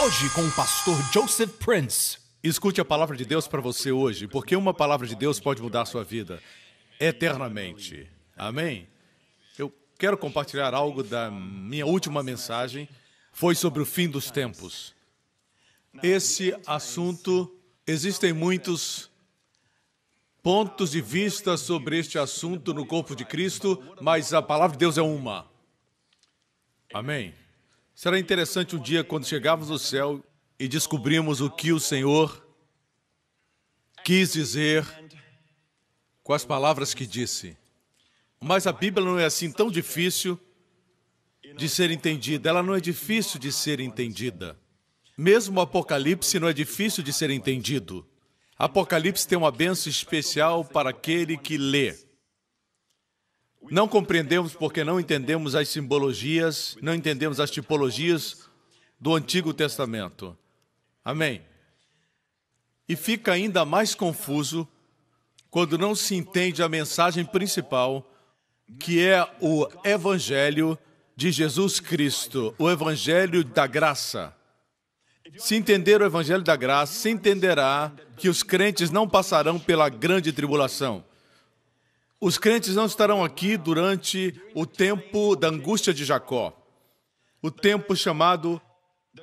Hoje com o pastor Joseph Prince. Escute a palavra de Deus para você hoje, porque uma palavra de Deus pode mudar a sua vida eternamente. Amém? Eu quero compartilhar algo da minha última mensagem, foi sobre o fim dos tempos. Esse assunto, existem muitos pontos de vista sobre este assunto no corpo de Cristo, mas a palavra de Deus é uma. Amém? Será interessante um dia quando chegarmos no céu e descobrimos o que o Senhor quis dizer com as palavras que disse. Mas a Bíblia não é assim tão difícil de ser entendida. Ela não é difícil de ser entendida. Mesmo o Apocalipse não é difícil de ser entendido. Apocalipse tem uma bênção especial para aquele que lê. Não compreendemos porque não entendemos as simbologias, não entendemos as tipologias do Antigo Testamento. Amém? E fica ainda mais confuso quando não se entende a mensagem principal, que é o Evangelho de Jesus Cristo, o Evangelho da graça. Se entender o Evangelho da graça, se entenderá que os crentes não passarão pela grande tribulação. Os crentes não estarão aqui durante o tempo da angústia de Jacó, o tempo chamado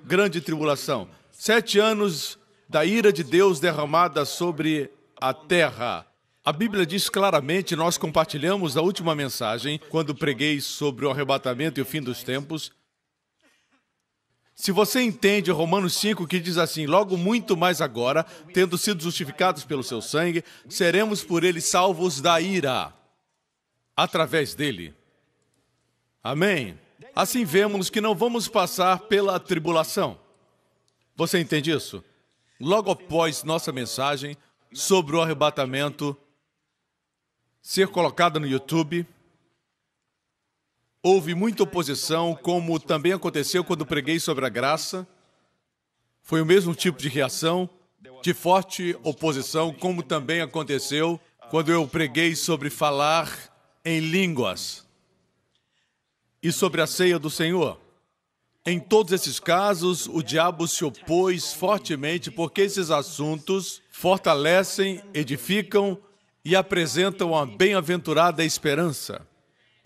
grande tribulação. 7 anos da ira de Deus derramada sobre a terra. A Bíblia diz claramente, nós compartilhamos a última mensagem, quando preguei sobre o arrebatamento e o fim dos tempos. Se você entende Romanos 5, que diz assim, logo muito mais agora, tendo sido justificados pelo seu sangue, seremos por ele salvos da ira, através dele. Amém? Assim vemos que não vamos passar pela tribulação. Você entende isso? Logo após nossa mensagem sobre o arrebatamento ser colocada no YouTube, houve muita oposição, como também aconteceu quando preguei sobre a graça. Foi o mesmo tipo de reação, de forte oposição, como também aconteceu quando eu preguei sobre falar em línguas e sobre a ceia do Senhor. Em todos esses casos, o diabo se opôs fortemente porque esses assuntos fortalecem, edificam e apresentam a bem-aventurada esperança.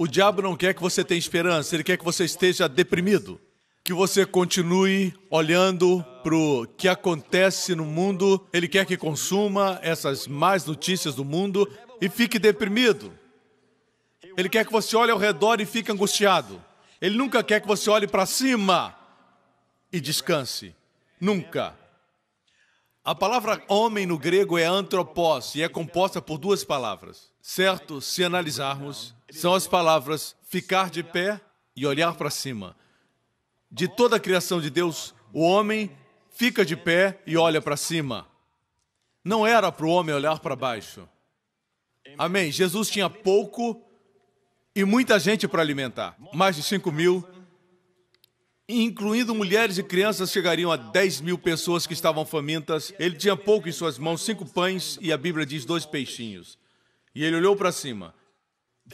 O diabo não quer que você tenha esperança, ele quer que você esteja deprimido, que você continue olhando para o que acontece no mundo, ele quer que consuma essas más notícias do mundo e fique deprimido. Ele quer que você olhe ao redor e fique angustiado. Ele nunca quer que você olhe para cima e descanse. Nunca. A palavra homem no grego é antropos e é composta por 2 palavras. Certo, se analisarmos, são as palavras ficar de pé e olhar para cima. De toda a criação de Deus, o homem fica de pé e olha para cima. Não era para o homem olhar para baixo. Amém. Jesus tinha pouco e muita gente para alimentar. Mais de 5.000, incluindo mulheres e crianças, chegariam a 10.000 pessoas que estavam famintas. Ele tinha pouco em suas mãos, 5 pães e a Bíblia diz 2 peixinhos. E ele olhou para cima.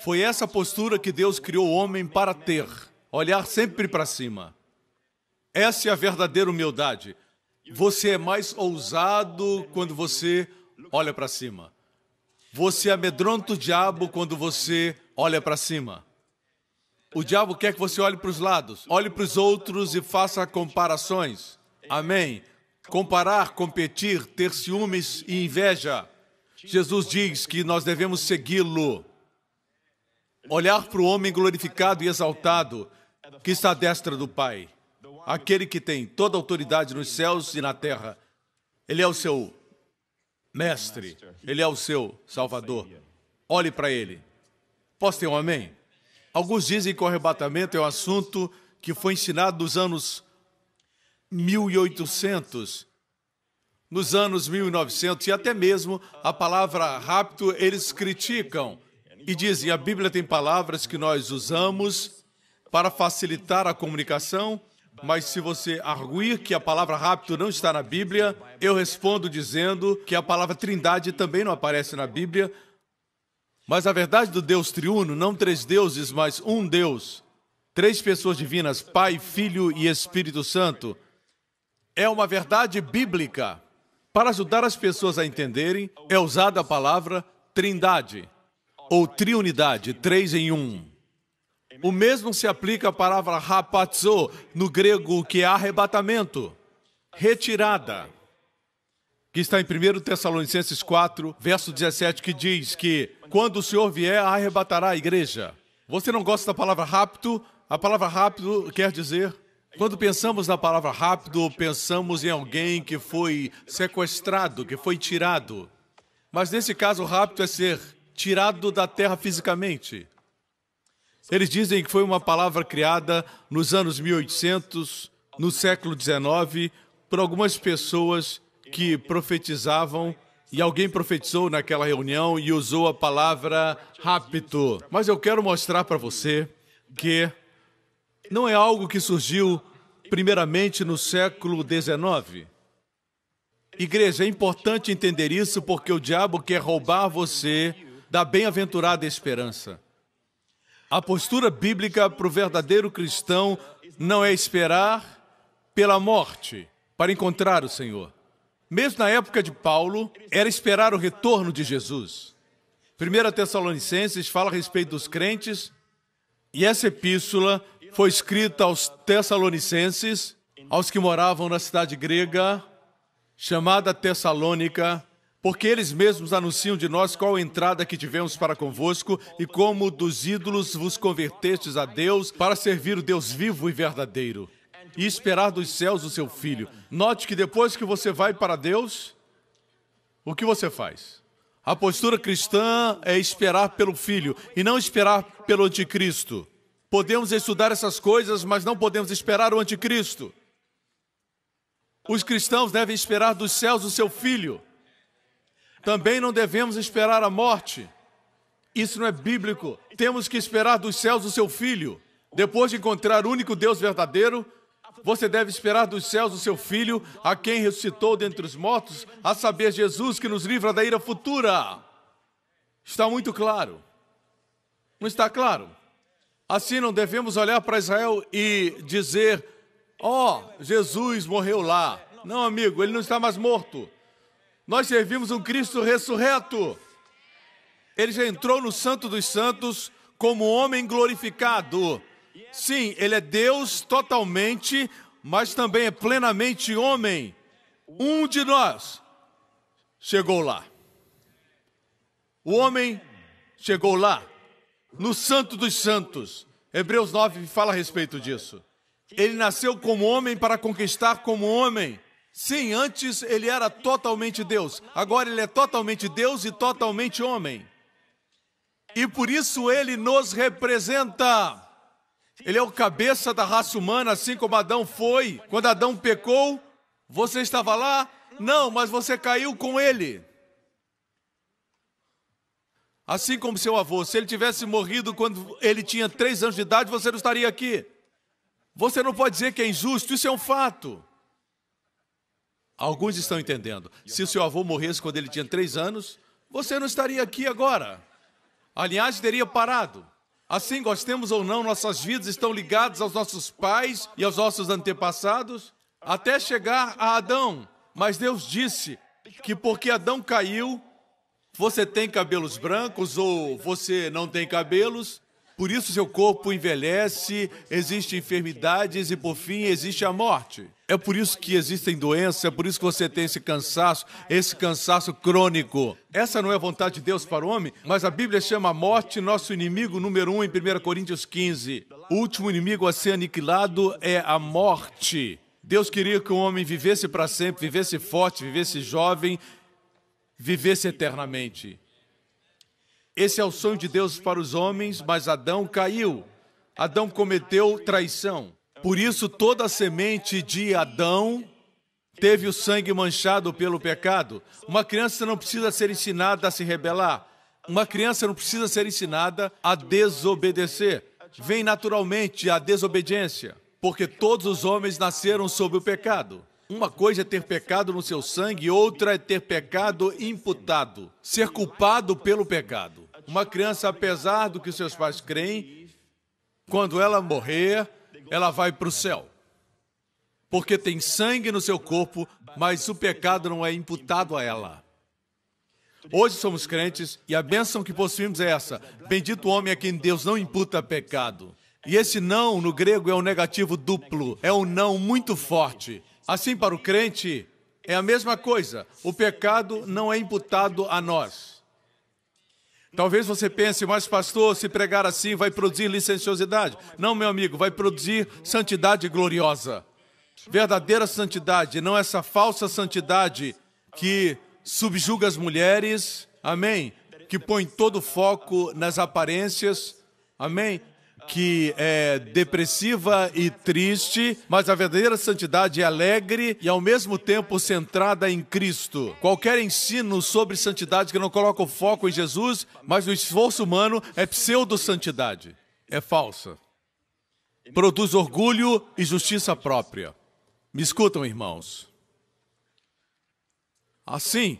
Foi essa postura que Deus criou o homem para ter, olhar sempre para cima. Essa é a verdadeira humildade. Você é mais ousado quando você olha para cima. Você amedronta o diabo quando você olha para cima. O diabo quer que você olhe para os lados, olhe para os outros e faça comparações. Amém? Comparar, competir, ter ciúmes e inveja. Jesus diz que nós devemos segui-lo. Olhar para o homem glorificado e exaltado que está à destra do Pai. Aquele que tem toda a autoridade nos céus e na terra. Ele é o seu mestre. Ele é o seu salvador. Olhe para ele. Posso ter um amém? Alguns dizem que o arrebatamento é um assunto que foi ensinado nos anos 1800, nos anos 1900, e até mesmo a palavra rapto eles criticam. E dizem, a Bíblia tem palavras que nós usamos para facilitar a comunicação, mas se você arguir que a palavra rapto não está na Bíblia, eu respondo dizendo que a palavra trindade também não aparece na Bíblia. Mas a verdade do Deus triuno, não 3 deuses, mas um Deus, 3 pessoas divinas, Pai, Filho e Espírito Santo, é uma verdade bíblica. Para ajudar as pessoas a entenderem, é usada a palavra trindade, ou triunidade, 3 em 1. O mesmo se aplica à palavra hapazo, no grego, que é arrebatamento, retirada, que está em 1 Tessalonicenses 4, verso 17, que diz que quando o Senhor vier, arrebatará a igreja. Você não gosta da palavra rápido? A palavra rápido quer dizer... Quando pensamos na palavra rápido, pensamos em alguém que foi sequestrado, que foi tirado. Mas nesse caso, rápido é ser tirado da terra fisicamente. Eles dizem que foi uma palavra criada nos anos 1800, no século XIX, por algumas pessoas que profetizavam, e alguém profetizou naquela reunião e usou a palavra rápido. Mas eu quero mostrar para você que não é algo que surgiu primeiramente no século XIX. Igreja, é importante entender isso porque o diabo quer roubar você da bem-aventurada esperança. A postura bíblica para o verdadeiro cristão não é esperar pela morte para encontrar o Senhor. Mesmo na época de Paulo, era esperar o retorno de Jesus. 1 Tessalonicenses fala a respeito dos crentes, e essa epístola foi escrita aos Tessalonicenses, aos que moravam na cidade grega, chamada Tessalônica, porque eles mesmos anunciam de nós qual a entrada que tivemos para convosco e como dos ídolos vos convertestes a Deus para servir o Deus vivo e verdadeiro e esperar dos céus o seu Filho. Note que depois que você vai para Deus, o que você faz? A postura cristã é esperar pelo Filho e não esperar pelo anticristo. Podemos estudar essas coisas, mas não podemos esperar o anticristo. Os cristãos devem esperar dos céus o seu Filho. Também não devemos esperar a morte. Isso não é bíblico. Temos que esperar dos céus o seu Filho. Depois de encontrar o único Deus verdadeiro, você deve esperar dos céus o seu Filho, a quem ressuscitou dentre os mortos, a saber, Jesus, que nos livra da ira futura. Está muito claro. Não está claro? Assim, não devemos olhar para Israel e dizer, Jesus morreu lá. Não, amigo, ele não está mais morto. Nós servimos um Cristo ressurreto. Ele já entrou no Santo dos Santos como homem glorificado. Sim, ele é Deus totalmente, mas também é plenamente homem. Um de nós chegou lá. O homem chegou lá. No Santo dos Santos, Hebreus 9 fala a respeito disso. Ele nasceu como homem para conquistar como homem. Sim, antes ele era totalmente Deus. Agora ele é totalmente Deus e totalmente homem. E por isso ele nos representa. Ele é o cabeça da raça humana, assim como Adão foi. Quando Adão pecou, você estava lá? Não, mas você caiu com ele. Assim como seu avô, se ele tivesse morrido quando ele tinha 3 anos de idade, você não estaria aqui. Você não pode dizer que é injusto, isso é um fato. Alguns estão entendendo. Se o seu avô morresse quando ele tinha 3 anos, você não estaria aqui agora. A linhagem teria parado. Assim, gostemos ou não, nossas vidas estão ligadas aos nossos pais e aos nossos antepassados, até chegar a Adão. Mas Deus disse que porque Adão caiu, você tem cabelos brancos ou você não tem cabelos, por isso seu corpo envelhece, existem enfermidades e, por fim, existe a morte. É por isso que existem doenças, é por isso que você tem esse cansaço crônico. Essa não é a vontade de Deus para o homem, mas a Bíblia chama a morte nosso inimigo número 1 em 1 Coríntios 15. O último inimigo a ser aniquilado é a morte. Deus queria que o homem vivesse para sempre, vivesse forte, vivesse jovem, vivesse eternamente. Esse é o sonho de Deus para os homens, mas Adão caiu. Adão cometeu traição. Por isso, toda a semente de Adão teve o sangue manchado pelo pecado. Uma criança não precisa ser ensinada a se rebelar. Uma criança não precisa ser ensinada a desobedecer. Vem naturalmente a desobediência, porque todos os homens nasceram sob o pecado. Uma coisa é ter pecado no seu sangue, outra é ter pecado imputado, ser culpado pelo pecado. Uma criança, apesar do que seus pais creem, quando ela morrer, ela vai para o céu. porque tem sangue no seu corpo, mas o pecado não é imputado a ela. Hoje somos crentes e a bênção que possuímos é essa: bendito o homem a quem Deus não imputa pecado. E esse não, no grego, é um negativo duplo, é um não muito forte. Assim, para o crente, é a mesma coisa. O pecado não é imputado a nós. Talvez você pense, mas pastor, se pregar assim vai produzir licenciosidade. Não, meu amigo, vai produzir santidade gloriosa. Verdadeira santidade, não essa falsa santidade que subjuga as mulheres, amém? Que põe todo o foco nas aparências, amém? Que é depressiva e triste, mas a verdadeira santidade é alegre e ao mesmo tempo centrada em Cristo. Qualquer ensino sobre santidade que não coloca o foco em Jesus, mas no esforço humano, é pseudo-santidade. É falsa. Produz orgulho e justiça própria. Me escutam, irmãos. Assim,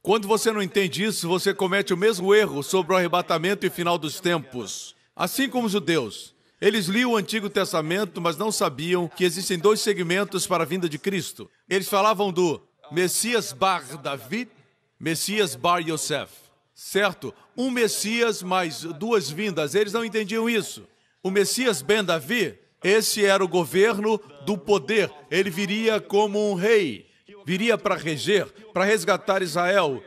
quando você não entende isso, você comete o mesmo erro sobre o arrebatamento e final dos tempos. Assim como os judeus, eles liam o Antigo Testamento, mas não sabiam que existem dois segmentos para a vinda de Cristo. Eles falavam do Messias Bar David, Messias Bar Yosef, certo? Um Messias mais duas vindas, eles não entendiam isso. O Messias Ben Davi, esse era o governo do poder, ele viria como um rei, viria para reger, para resgatar Israel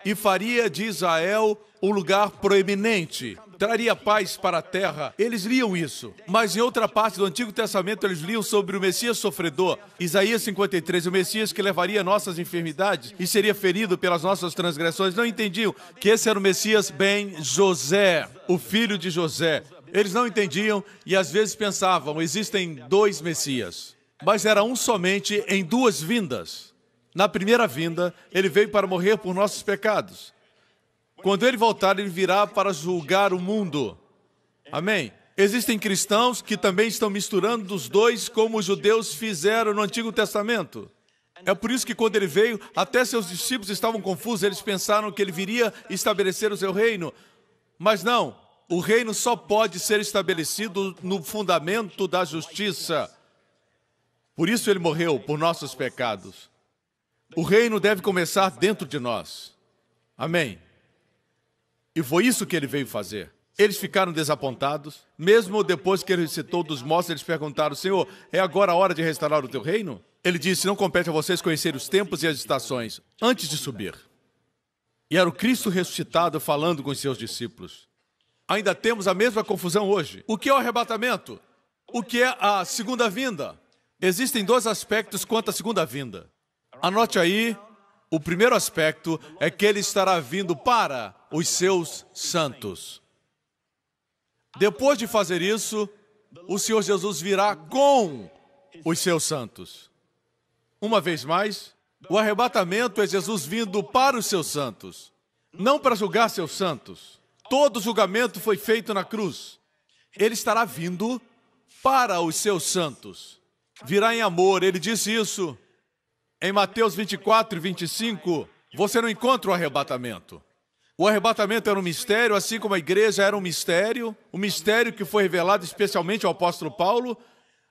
e faria de Israel um lugar proeminente. Traria paz para a terra. Eles liam isso. Mas em outra parte do Antigo Testamento, eles liam sobre o Messias sofredor. Isaías 53, o Messias que levaria nossas enfermidades e seria ferido pelas nossas transgressões. Não entendiam que esse era o Messias Ben José, o filho de José. Eles não entendiam e às vezes pensavam, existem dois Messias. Mas era um somente em duas vindas. Na primeira vinda, ele veio para morrer por nossos pecados. Quando ele voltar, ele virá para julgar o mundo. Amém? Existem cristãos que também estão misturando os dois, como os judeus fizeram no Antigo Testamento. É por isso que quando ele veio, até seus discípulos estavam confusos. Eles pensaram que ele viria estabelecer o seu reino. Mas não, o reino só pode ser estabelecido no fundamento da justiça. Por isso ele morreu, por nossos pecados. O reino deve começar dentro de nós. Amém? E foi isso que ele veio fazer. Eles ficaram desapontados. Mesmo depois que ele ressuscitou dos mortos, eles perguntaram, Senhor, é agora a hora de restaurar o teu reino? Ele disse, não compete a vocês conhecer os tempos e as estações antes de subir. E era o Cristo ressuscitado falando com os seus discípulos. Ainda temos a mesma confusão hoje. O que é o arrebatamento? O que é a segunda vinda? Existem dois aspectos quanto à segunda vinda. Anote aí. O primeiro aspecto é que ele estará vindo para os seus santos. Depois de fazer isso, o Senhor Jesus virá com os seus santos. Uma vez mais, o arrebatamento é Jesus vindo para os seus santos, não para julgar seus santos. Todo julgamento foi feito na cruz. Ele estará vindo para os seus santos. Virá em amor, ele disse isso. Em Mateus 24 e 25, você não encontra o arrebatamento. O arrebatamento era um mistério, assim como a igreja era um mistério que foi revelado especialmente ao apóstolo Paulo,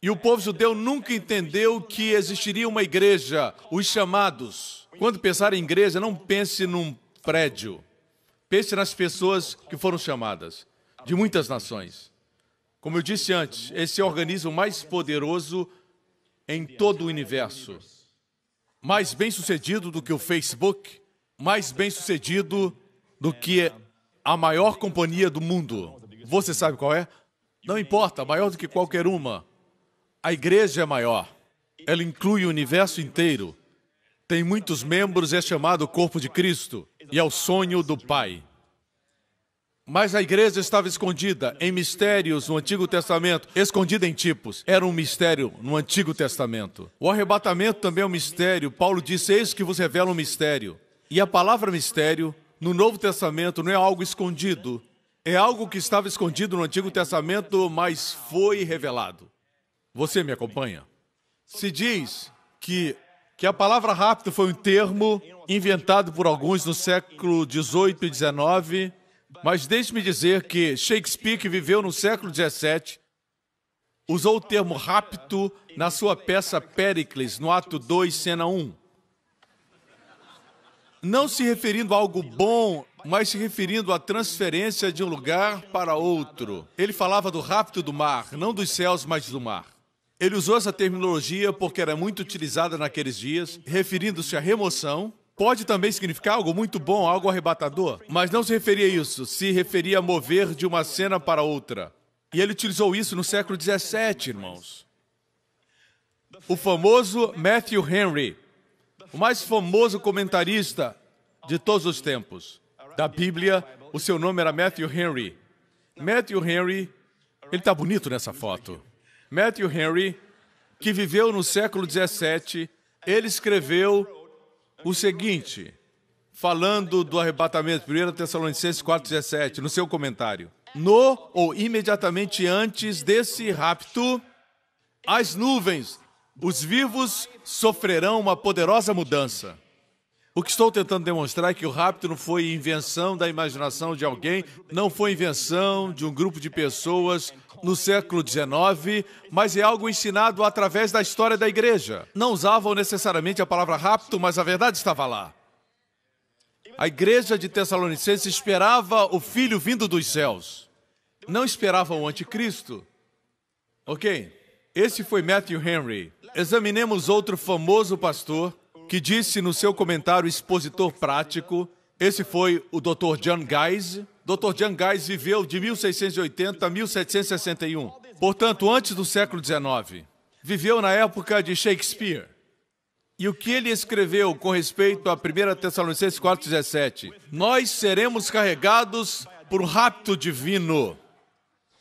e o povo judeu nunca entendeu que existiria uma igreja, os chamados. Quando pensar em igreja, não pense num prédio. Pense nas pessoas que foram chamadas, de muitas nações. Como eu disse antes, esse é o organismo mais poderoso em todo o universo. Mais bem-sucedido do que o Facebook, mais bem-sucedido do que a maior companhia do mundo. Você sabe qual é? Não importa, maior do que qualquer uma. A igreja é maior. Ela inclui o universo inteiro. Tem muitos membros e é chamado Corpo de Cristo. E é o sonho do Pai. Mas a igreja estava escondida em mistérios no Antigo Testamento, escondida em tipos. Era um mistério no Antigo Testamento. O arrebatamento também é um mistério. Paulo disse, eis que vos revela um mistério. E a palavra mistério, no Novo Testamento, não é algo escondido. É algo que estava escondido no Antigo Testamento, mas foi revelado. Você me acompanha? Se diz que a palavra rápido foi um termo inventado por alguns no século XVIII e XIX, mas deixe-me dizer que Shakespeare, que viveu no século XVII, usou o termo rapto na sua peça Péricles, no ato 2, cena 1. Não se referindo a algo bom, mas se referindo à transferência de um lugar para outro. Ele falava do rapto do mar, não dos céus, mas do mar. Ele usou essa terminologia porque era muito utilizada naqueles dias, referindo-se à remoção. Pode também significar algo muito bom, algo arrebatador, mas não se referia a isso, se referia a mover de uma cena para outra. E ele utilizou isso no século XVII, irmãos. O famoso Matthew Henry, o mais famoso comentarista de todos os tempos da Bíblia, o seu nome era Matthew Henry. Matthew Henry, ele está bonito nessa foto. Matthew Henry, que viveu no século XVII, ele escreveu o seguinte, falando do arrebatamento, 1 Tessalonicenses 4,17, no seu comentário. No ou imediatamente antes desse rapto, as nuvens, os vivos sofrerão uma poderosa mudança. O que estou tentando demonstrar é que o rapto não foi invenção da imaginação de alguém, não foi invenção de um grupo de pessoas no século XIX, mas é algo ensinado através da história da igreja. Não usavam necessariamente a palavra rapto, mas a verdade estava lá. A igreja de Tessalonicenses esperava o Filho vindo dos céus. Não esperava o anticristo. Ok? Esse foi Matthew Henry. Examinemos outro famoso pastor que disse no seu comentário expositor prático, esse foi o Dr. John Guise. Dr. John Guise viveu de 1680 a 1761, portanto, antes do século XIX. Viveu na época de Shakespeare. E o que ele escreveu com respeito a 1 Tessalonicenses 4,17? Nós seremos carregados por um rapto divino.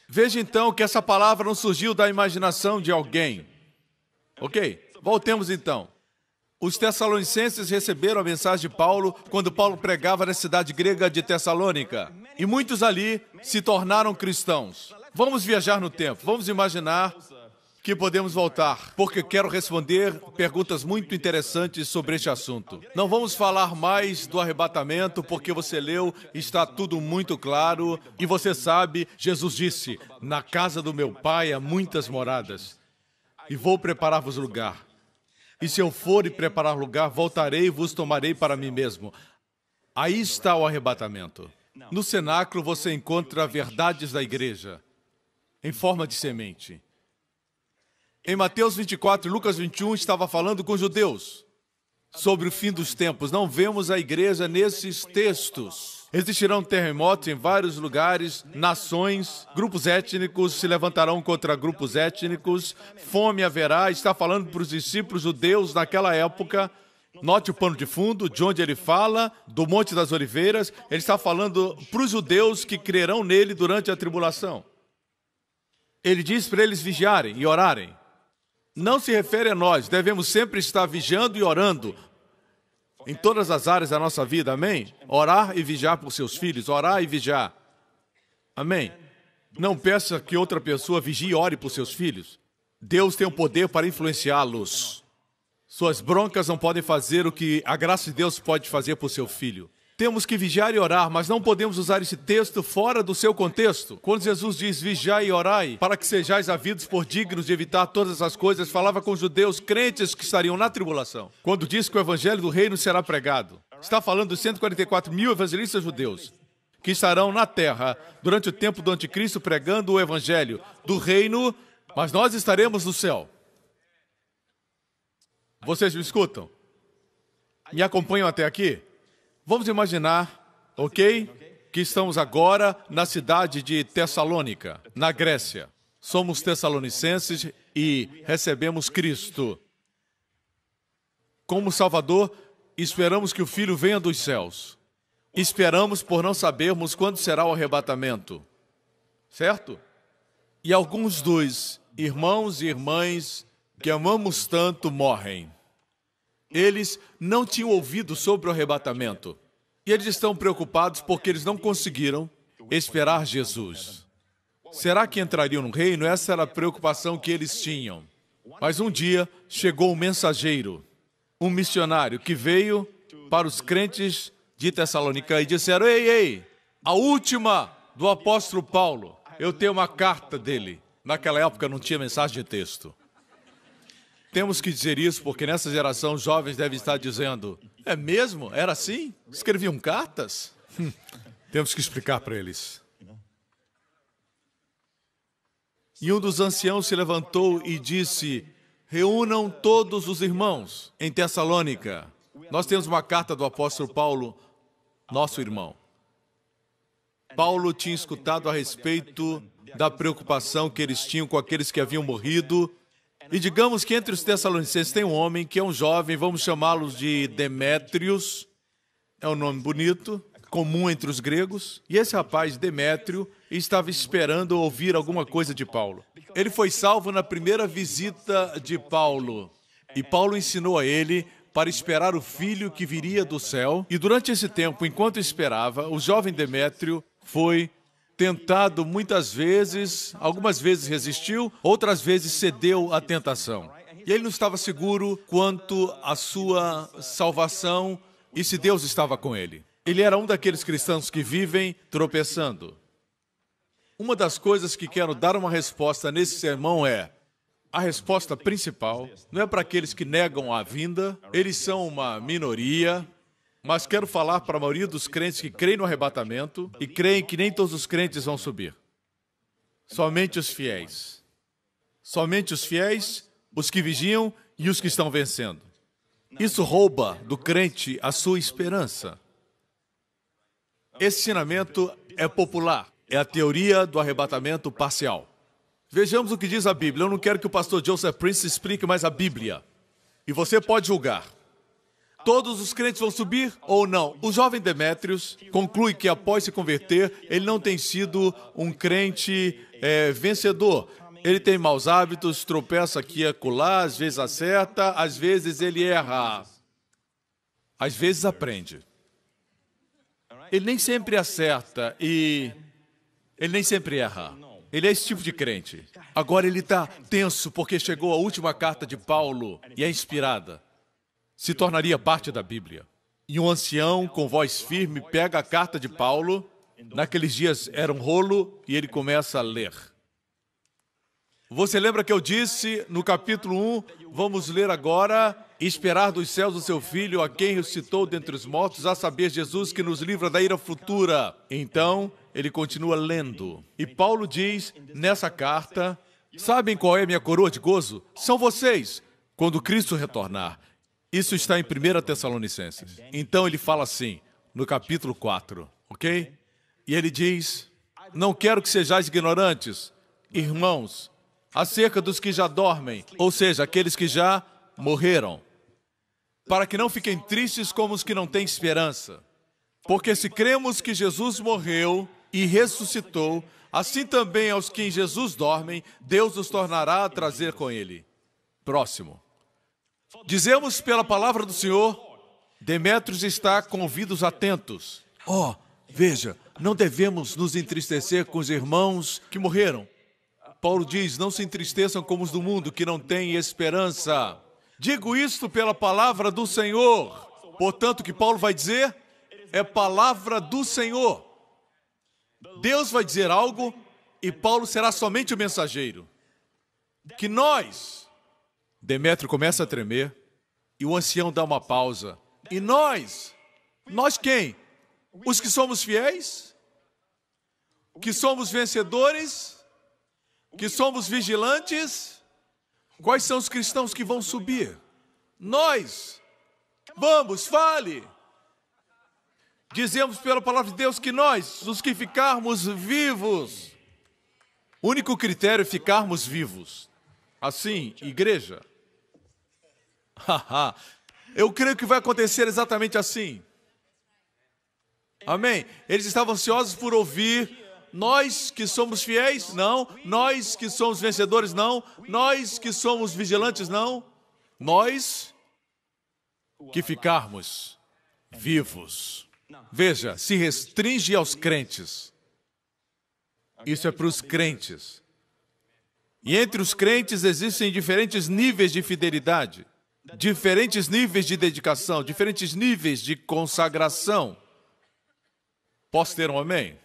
Veja então que essa palavra não surgiu da imaginação de alguém. Ok? Voltemos então. Os tessalonicenses receberam a mensagem de Paulo quando Paulo pregava na cidade grega de Tessalônica. E muitos ali se tornaram cristãos. Vamos viajar no tempo. Vamos imaginar que podemos voltar, porque quero responder perguntas muito interessantes sobre este assunto. Não vamos falar mais do arrebatamento, porque você leu, está tudo muito claro. E você sabe, Jesus disse, na casa do meu pai há muitas moradas, e vou preparar-vos lugar. E se eu for e preparar lugar, voltarei e vos tomarei para mim mesmo. Aí está o arrebatamento. No cenáculo você encontra verdades da igreja, em forma de semente. Em Mateus 24 e Lucas 21 estava falando com judeus sobre o fim dos tempos. Não vemos a igreja nesses textos. Existirão terremotos em vários lugares, nações, grupos étnicos se levantarão contra grupos étnicos, fome haverá. Está falando para os discípulos judeus naquela época. Note o pano de fundo, de onde ele fala, do Monte das Oliveiras. Ele está falando para os judeus que crerão nele durante a tribulação. Ele diz para eles vigiarem e orarem. Não se refere a nós, devemos sempre estar vigiando e orando em todas as áreas da nossa vida, amém? Orar e vigiar por seus filhos, orar e vigiar, amém? Não peça que outra pessoa vigie e ore por seus filhos. Deus tem o poder para influenciá-los. Suas broncas não podem fazer o que a graça de Deus pode fazer por seu filho. Temos que vigiar e orar, mas não podemos usar esse texto fora do seu contexto. Quando Jesus diz vigiai e orai, para que sejais havidos por dignos de evitar todas as coisas, falava com os judeus crentes que estariam na tribulação. Quando diz que o evangelho do reino será pregado, está falando dos 144 mil evangelistas judeus que estarão na terra durante o tempo do anticristo pregando o evangelho do reino, mas nós estaremos no céu. Vocês me escutam? Me acompanham até aqui? Vamos imaginar, ok, que estamos agora na cidade de Tessalônica, na Grécia. Somos tessalonicenses e recebemos Cristo como Salvador. Esperamos que o Filho venha dos céus. Esperamos por não sabermos quando será o arrebatamento, certo? E alguns dos irmãos e irmãs que amamos tanto morrem. Eles não tinham ouvido sobre o arrebatamento. E eles estão preocupados porque eles não conseguiram esperar Jesus. Será que entrariam no reino? Essa era a preocupação que eles tinham. Mas um dia chegou um mensageiro, um missionário que veio para os crentes de Tessalônica e disseram, ei, a última do apóstolo Paulo. Eu tenho uma carta dele. Naquela época não tinha mensagem de texto. Temos que dizer isso porque nessa geração os jovens devem estar dizendo: é mesmo? Era assim? Escreviam cartas? Temos que explicar para eles. E um dos anciãos se levantou e disse: reúnam todos os irmãos em Tessalônica. Nós temos uma carta do apóstolo Paulo, nosso irmão. Paulo tinha escutado a respeito da preocupação que eles tinham com aqueles que haviam morrido. E digamos que entre os tessalonicenses tem um homem que é um jovem, vamos chamá-los de Demétrios. É um nome bonito, comum entre os gregos. E esse rapaz, Demétrio, estava esperando ouvir alguma coisa de Paulo. Ele foi salvo na primeira visita de Paulo. E Paulo ensinou a ele para esperar o filho que viria do céu. E durante esse tempo, enquanto esperava, o jovem Demétrio foi tentado muitas vezes, algumas vezes resistiu, outras vezes cedeu à tentação. E ele não estava seguro quanto à sua salvação e se Deus estava com ele. Ele era um daqueles cristãos que vivem tropeçando. Uma das coisas que quero dar uma resposta nesse sermão é: a resposta principal não é para aqueles que negam a vinda, eles são uma minoria, mas quero falar para a maioria dos crentes que creem no arrebatamento e creem que nem todos os crentes vão subir. Somente os fiéis. Somente os fiéis, os que vigiam e os que estão vencendo. Isso rouba do crente a sua esperança. Esse ensinamento é popular. É a teoria do arrebatamento parcial. Vejamos o que diz a Bíblia. Eu não quero que o pastor Joseph Prince explique mais a Bíblia. E você pode julgar. Todos os crentes vão subir ou não? O jovem Demétrios conclui que após se converter, ele não tem sido um crente vencedor. Ele tem maus hábitos, tropeça aqui e acolá, às vezes acerta, às vezes ele erra. Às vezes aprende. Ele nem sempre acerta e ele nem sempre erra. Ele é esse tipo de crente. Agora ele está tenso porque chegou a última carta de Paulo e é inspirada. Se tornaria parte da Bíblia. E um ancião com voz firme pega a carta de Paulo. Naqueles dias era um rolo e ele começa a ler. Você lembra que eu disse no capítulo 1, vamos ler agora: esperar dos céus o seu Filho, a quem ressuscitou dentre os mortos, a saber, Jesus, que nos livra da ira futura. Então, ele continua lendo. E Paulo diz nessa carta: sabem qual é a minha coroa de gozo? São vocês, quando Cristo retornar. Isso está em 1 Tessalonicenses. Então ele fala assim, no capítulo 4, ok? E ele diz: não quero que sejais ignorantes, irmãos, acerca dos que já dormem, ou seja, aqueles que já morreram, para que não fiquem tristes como os que não têm esperança. Porque se cremos que Jesus morreu e ressuscitou, assim também aos que em Jesus dormem, Deus os tornará a trazer com ele. Próximo. Dizemos pela palavra do Senhor, Demétrios está com ouvidos atentos. Veja, não devemos nos entristecer com os irmãos que morreram. Paulo diz, não se entristeçam como os do mundo, que não têm esperança. Digo isto pela palavra do Senhor. Portanto, o que Paulo vai dizer é palavra do Senhor. Deus vai dizer algo e Paulo será somente o mensageiro. Que nós... Demétrio começa a tremer e o ancião dá uma pausa. E nós? Nós quem? Os que somos fiéis? Que somos vencedores? Que somos vigilantes? Quais são os cristãos que vão subir? Nós. Vamos, fale. Dizemos pela palavra de Deus que nós, os que ficarmos vivos. O único critério é ficarmos vivos. Assim, igreja. Eu creio que vai acontecer exatamente assim. Amém? Eles estavam ansiosos por ouvir: nós que somos fiéis? Não. Nós que somos vencedores? Não. Nós que somos vigilantes? Não. Nós que ficarmos vivos. Veja, se restringe aos crentes. Isso é para os crentes. E entre os crentes existem diferentes níveis de fidelidade, diferentes níveis de dedicação, diferentes níveis de consagração. Posso ter um amém?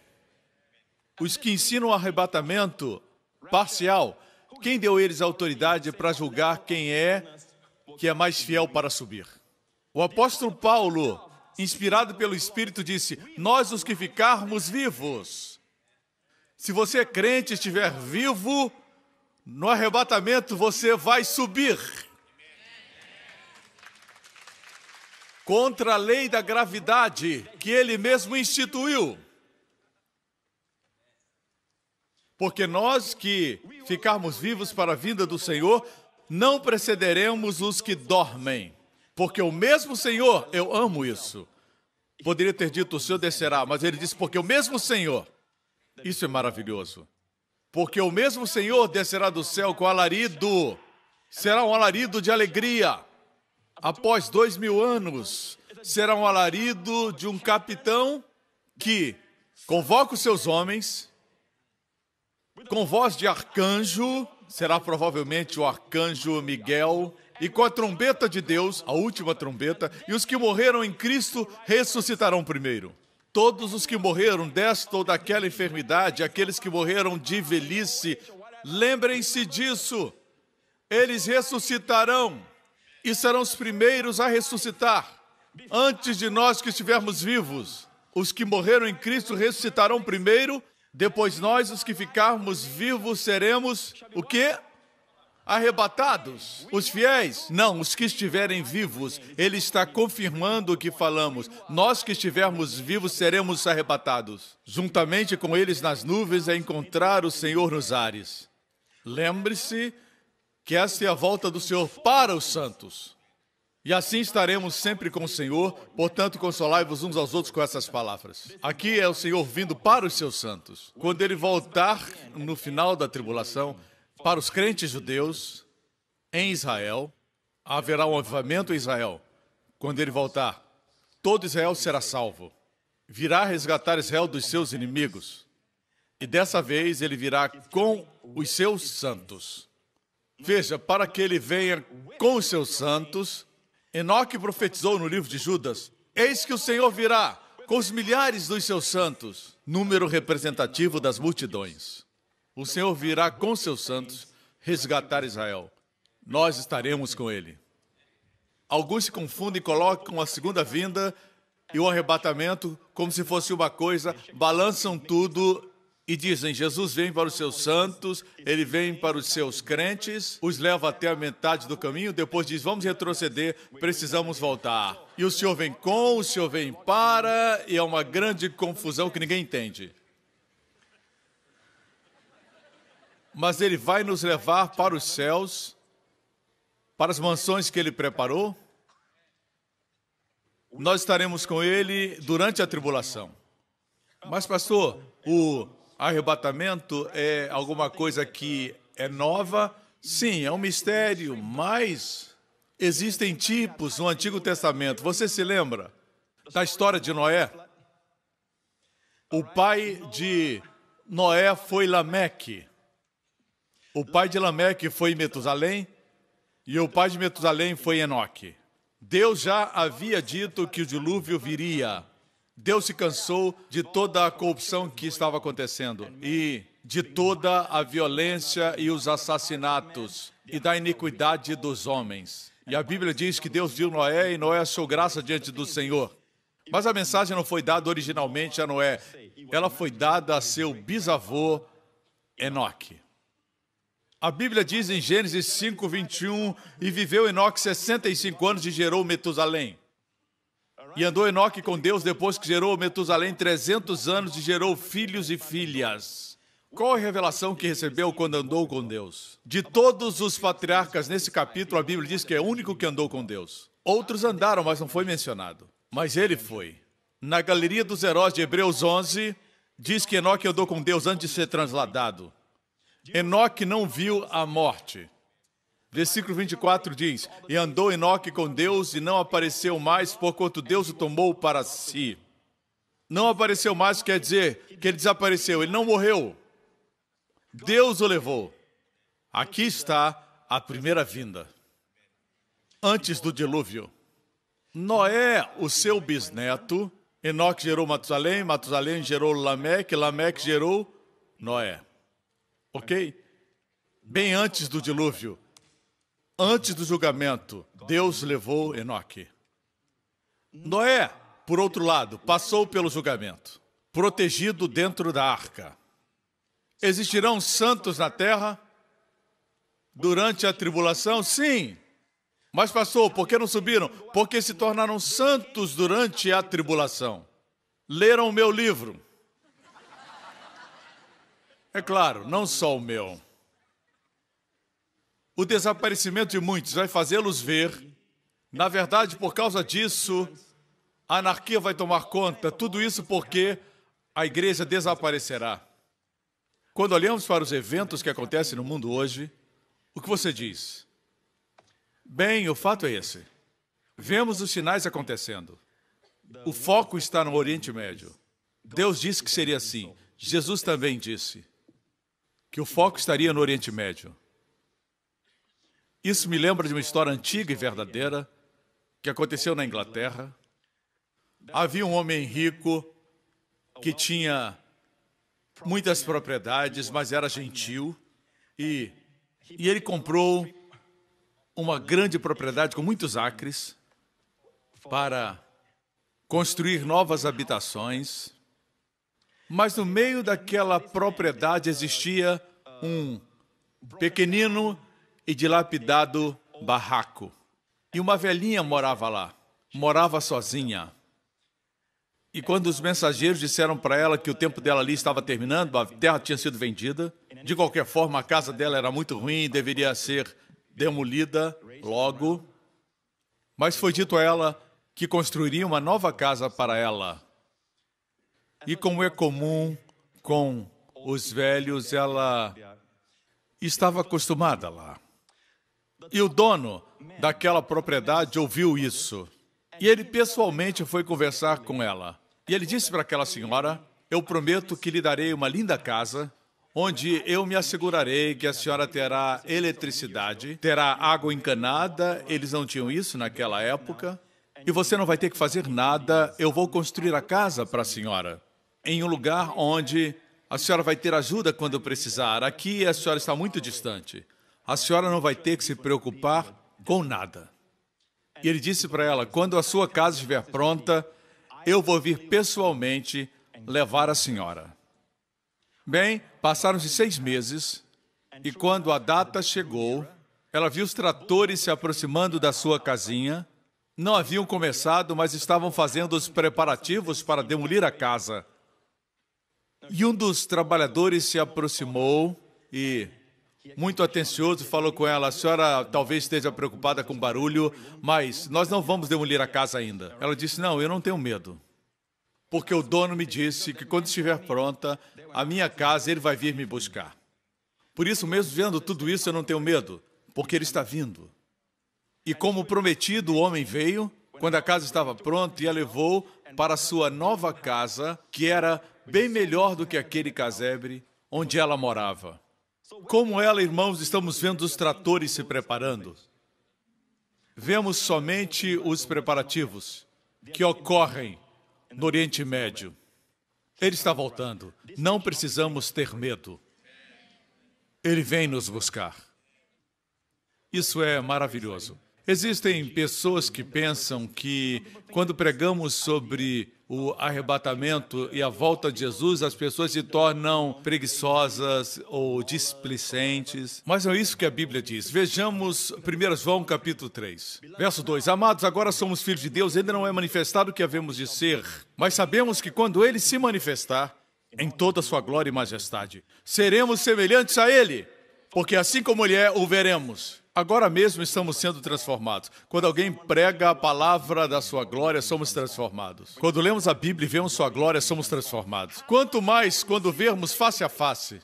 Os que ensinam o arrebatamento parcial. Quem deu a eles autoridade para julgar quem é que é mais fiel para subir? O apóstolo Paulo, inspirado pelo Espírito, disse: nós os que ficarmos vivos. Se você é crente e estiver vivo, no arrebatamento você vai subir. Contra a lei da gravidade que ele mesmo instituiu. Porque nós que ficarmos vivos para a vinda do Senhor, não precederemos os que dormem. Porque o mesmo Senhor, eu amo isso. Poderia ter dito, o Senhor descerá, mas ele disse, porque o mesmo Senhor. Isso é maravilhoso. Porque o mesmo Senhor descerá do céu com alarido. Será um alarido de alegria. Após 2000 anos, será um alarido de um capitão que convoca os seus homens, com voz de arcanjo, será provavelmente o arcanjo Miguel, e com a trombeta de Deus, a última trombeta, e os que morreram em Cristo ressuscitarão primeiro. Todos os que morreram desta ou daquela enfermidade, aqueles que morreram de velhice, lembrem-se disso, eles ressuscitarão e serão os primeiros a ressuscitar. Antes de nós que estivermos vivos, os que morreram em Cristo ressuscitarão primeiro, depois nós, os que ficarmos vivos, seremos o quê? Arrebatados. Os fiéis? Não, os que estiverem vivos. Ele está confirmando o que falamos. Nós que estivermos vivos seremos arrebatados. Juntamente com eles nas nuvens a encontrar o Senhor nos ares. Lembre-se que esta é a volta do Senhor para os santos. E assim estaremos sempre com o Senhor, portanto, consolai-vos uns aos outros com essas palavras. Aqui é o Senhor vindo para os seus santos. Quando ele voltar no final da tribulação, para os crentes judeus em Israel, haverá um avivamento em Israel. Quando ele voltar, todo Israel será salvo. Virá resgatar Israel dos seus inimigos. E dessa vez ele virá com os seus santos. Veja, para que ele venha com os seus santos, Enoque profetizou no livro de Judas, eis que o Senhor virá com os milhares dos seus santos, número representativo das multidões. O Senhor virá com seus santos resgatar Israel. Nós estaremos com ele. Alguns se confundem e colocam a segunda vinda e o arrebatamento como se fosse uma coisa, balançam tudo e dizem, Jesus vem para os seus santos, ele vem para os seus crentes, os leva até a metade do caminho, depois diz, vamos retroceder, precisamos voltar. E o Senhor vem com, o Senhor vem para, e é uma grande confusão que ninguém entende. Mas ele vai nos levar para os céus, para as mansões que ele preparou. Nós estaremos com ele durante a tribulação. Mas, pastor, o arrebatamento é alguma coisa que é nova? Sim, é um mistério, mas existem tipos no Antigo Testamento. Você se lembra da história de Noé? O pai de Noé foi Lameque. O pai de Lameque foi Metusalém e o pai de Metusalém foi Enoque. Deus já havia dito que o dilúvio viria. Deus se cansou de toda a corrupção que estava acontecendo e de toda a violência e os assassinatos e da iniquidade dos homens. E a Bíblia diz que Deus viu Noé e Noé achou graça diante do Senhor. Mas a mensagem não foi dada originalmente a Noé. Ela foi dada a seu bisavô Enoque. A Bíblia diz em Gênesis 5:21, e viveu Enoque 65 anos e gerou Metusalém. E andou Enoque com Deus depois que gerou Metusalém 300 anos e gerou filhos e filhas. Qual a revelação que recebeu quando andou com Deus? De todos os patriarcas nesse capítulo, a Bíblia diz que é o único que andou com Deus. Outros andaram, mas não foi mencionado. Mas ele foi. Na galeria dos heróis de Hebreus 11, diz que Enoque andou com Deus antes de ser transladado. Enoque não viu a morte. Versículo 24 diz, e andou Enoque com Deus e não apareceu mais, porquanto Deus o tomou para si. Não apareceu mais quer dizer que ele desapareceu, ele não morreu. Deus o levou. Aqui está a primeira vinda. Antes do dilúvio. Noé, o seu bisneto, Enoque gerou Matusalém, Matusalém gerou Lameque, Lameque gerou Noé. Ok? bem antes do dilúvio, antes do julgamento, Deus levou Enoque. Noé, por outro lado, passou pelo julgamento, protegido dentro da arca. Existirão santos na terra durante a tribulação? Sim. Mas, pastor, por que não subiram? Porque se tornaram santos durante a tribulação. Leram o meu livro. É claro, não só o meu. O desaparecimento de muitos vai fazê-los ver. Na verdade, por causa disso, a anarquia vai tomar conta. Tudo isso porque a igreja desaparecerá. Quando olhamos para os eventos que acontecem no mundo hoje, o que você diz? Bem, o fato é esse. Vemos os sinais acontecendo. O foco está no Oriente Médio. Deus disse que seria assim. Jesus também disse que o foco estaria no Oriente Médio. Isso me lembra de uma história antiga e verdadeira que aconteceu na Inglaterra. Havia um homem rico que tinha muitas propriedades, mas era gentil, e ele comprou uma grande propriedade com muitos acres para construir novas habitações, mas no meio daquela propriedade existia um pequenino e dilapidado barraco. E uma velhinha morava lá, morava sozinha. E quando os mensageiros disseram para ela que o tempo dela ali estava terminando, a terra tinha sido vendida, de qualquer forma a casa dela era muito ruim e deveria ser demolida logo, mas foi dito a ela que construiria uma nova casa para ela. E como é comum com os velhos, ela estava acostumada lá. E o dono daquela propriedade ouviu isso. E ele pessoalmente foi conversar com ela. E ele disse para aquela senhora: eu prometo que lhe darei uma linda casa, onde eu me assegurarei que a senhora terá eletricidade, terá água encanada, eles não tinham isso naquela época, e você não vai ter que fazer nada, eu vou construir a casa para a senhora, em um lugar onde a senhora vai ter ajuda quando precisar. Aqui a senhora está muito distante, a senhora não vai ter que se preocupar com nada. E ele disse para ela: quando a sua casa estiver pronta, eu vou vir pessoalmente levar a senhora. Bem, passaram-se 6 meses, e quando a data chegou, ela viu os tratores se aproximando da sua casinha. Não haviam começado, mas estavam fazendo os preparativos para demolir a casa. E um dos trabalhadores se aproximou e, muito atencioso, falou com ela: a senhora talvez esteja preocupada com barulho, mas nós não vamos demolir a casa ainda. Ela disse: não, eu não tenho medo, porque o dono me disse que quando estiver pronta a minha casa, ele vai vir me buscar. Por isso mesmo, vendo tudo isso, eu não tenho medo, porque ele está vindo. E como prometido, o homem veio, quando a casa estava pronta, e a levou para a sua nova casa, que era bem melhor do que aquele casebre onde ela morava. Como ela, irmãos, estamos vendo os tratores se preparando. Vemos somente os preparativos que ocorrem no Oriente Médio. Ele está voltando. Não precisamos ter medo. Ele vem nos buscar. Isso é maravilhoso. Existem pessoas que pensam que, quando pregamos sobre o arrebatamento e a volta de Jesus, as pessoas se tornam preguiçosas ou displicentes. Mas não é isso que a Bíblia diz. Vejamos 1 João capítulo 3, verso 2. Amados, agora somos filhos de Deus, ainda não é manifestado o que havemos de ser, mas sabemos que quando Ele se manifestar, em toda a sua glória e majestade, seremos semelhantes a Ele, porque assim como Ele é, o veremos. Agora mesmo estamos sendo transformados. Quando alguém prega a palavra da sua glória, somos transformados. Quando lemos a Bíblia e vemos sua glória, somos transformados. Quanto mais quando vermos face a face.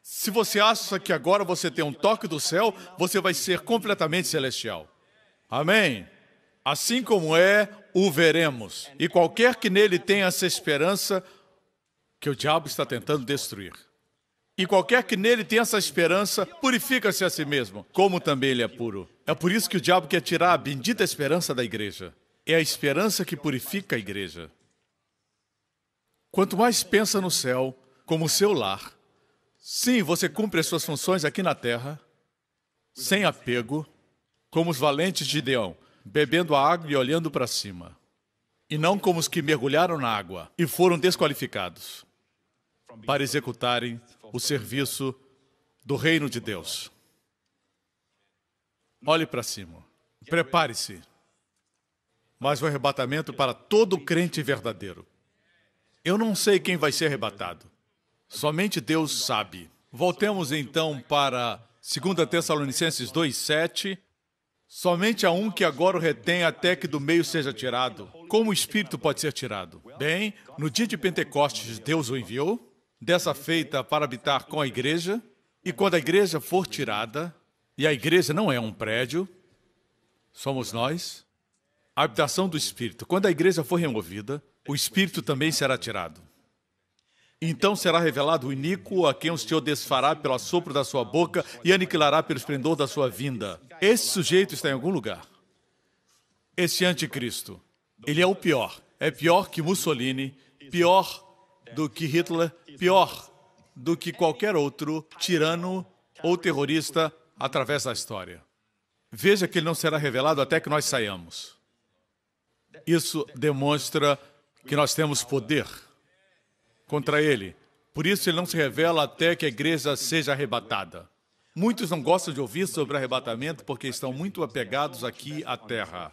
Se você acha que agora você tem um toque do céu, você vai ser completamente celestial. Amém? Assim como é, o veremos. E qualquer que nele tenha essa esperança, que o diabo está tentando destruir. E qualquer que nele tenha essa esperança, purifica-se a si mesmo, como também ele é puro. É por isso que o diabo quer tirar a bendita esperança da igreja. É a esperança que purifica a igreja. Quanto mais pensa no céu, como seu lar, Sim, você cumpre as suas funções aqui na terra, sem apego, como os valentes de Gideão, bebendo a água e olhando para cima. E não como os que mergulharam na água e foram desqualificados para executarem o serviço do reino de Deus. Olhe para cima. Prepare-se. Mas o arrebatamento para todo crente verdadeiro. Eu não sei quem vai ser arrebatado. Somente Deus sabe. Voltemos então para 2 Tessalonicenses 2:7. Somente há um que agora o retém até que do meio seja tirado. Como o Espírito pode ser tirado? Bem, no dia de Pentecostes, Deus o enviou, dessa feita para habitar com a igreja, e quando a igreja for tirada, e a igreja não é um prédio, somos nós, a habitação do Espírito. Quando a igreja for removida, o Espírito também será tirado. Então será revelado o iníquo, a quem o Senhor desfará pelo assopro da sua boca e aniquilará pelo esplendor da sua vinda. Esse sujeito está em algum lugar. Esse anticristo. Ele é o pior. É pior que Mussolini, pior do que Hitler, pior do que qualquer outro tirano ou terrorista através da história. Veja que ele não será revelado até que nós saiamos. Isso demonstra que nós temos poder contra ele. Por isso ele não se revela até que a igreja seja arrebatada. Muitos não gostam de ouvir sobre arrebatamento porque estão muito apegados aqui à terra.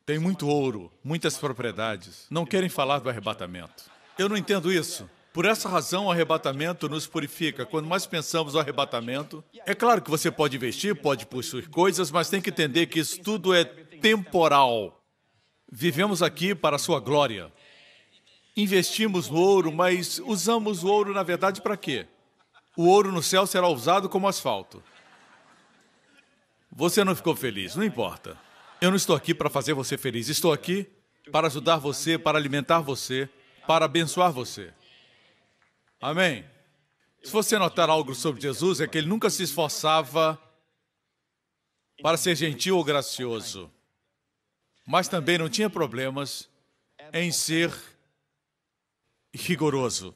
Tem muito ouro, muitas propriedades. Não querem falar do arrebatamento. Eu não entendo isso. Por essa razão, o arrebatamento nos purifica. Quando mais pensamos no arrebatamento, é claro que você pode investir, pode possuir coisas, mas tem que entender que isso tudo é temporal. Vivemos aqui para a sua glória. Investimos no ouro, mas usamos o ouro, na verdade, para quê? O ouro no céu será usado como asfalto. Você não ficou feliz, não importa. Eu não estou aqui para fazer você feliz. Estou aqui para ajudar você, para alimentar você, para abençoar você. Amém? Se você notar algo sobre Jesus, é que ele nunca se esforçava para ser gentil ou gracioso. Mas também não tinha problemas em ser rigoroso.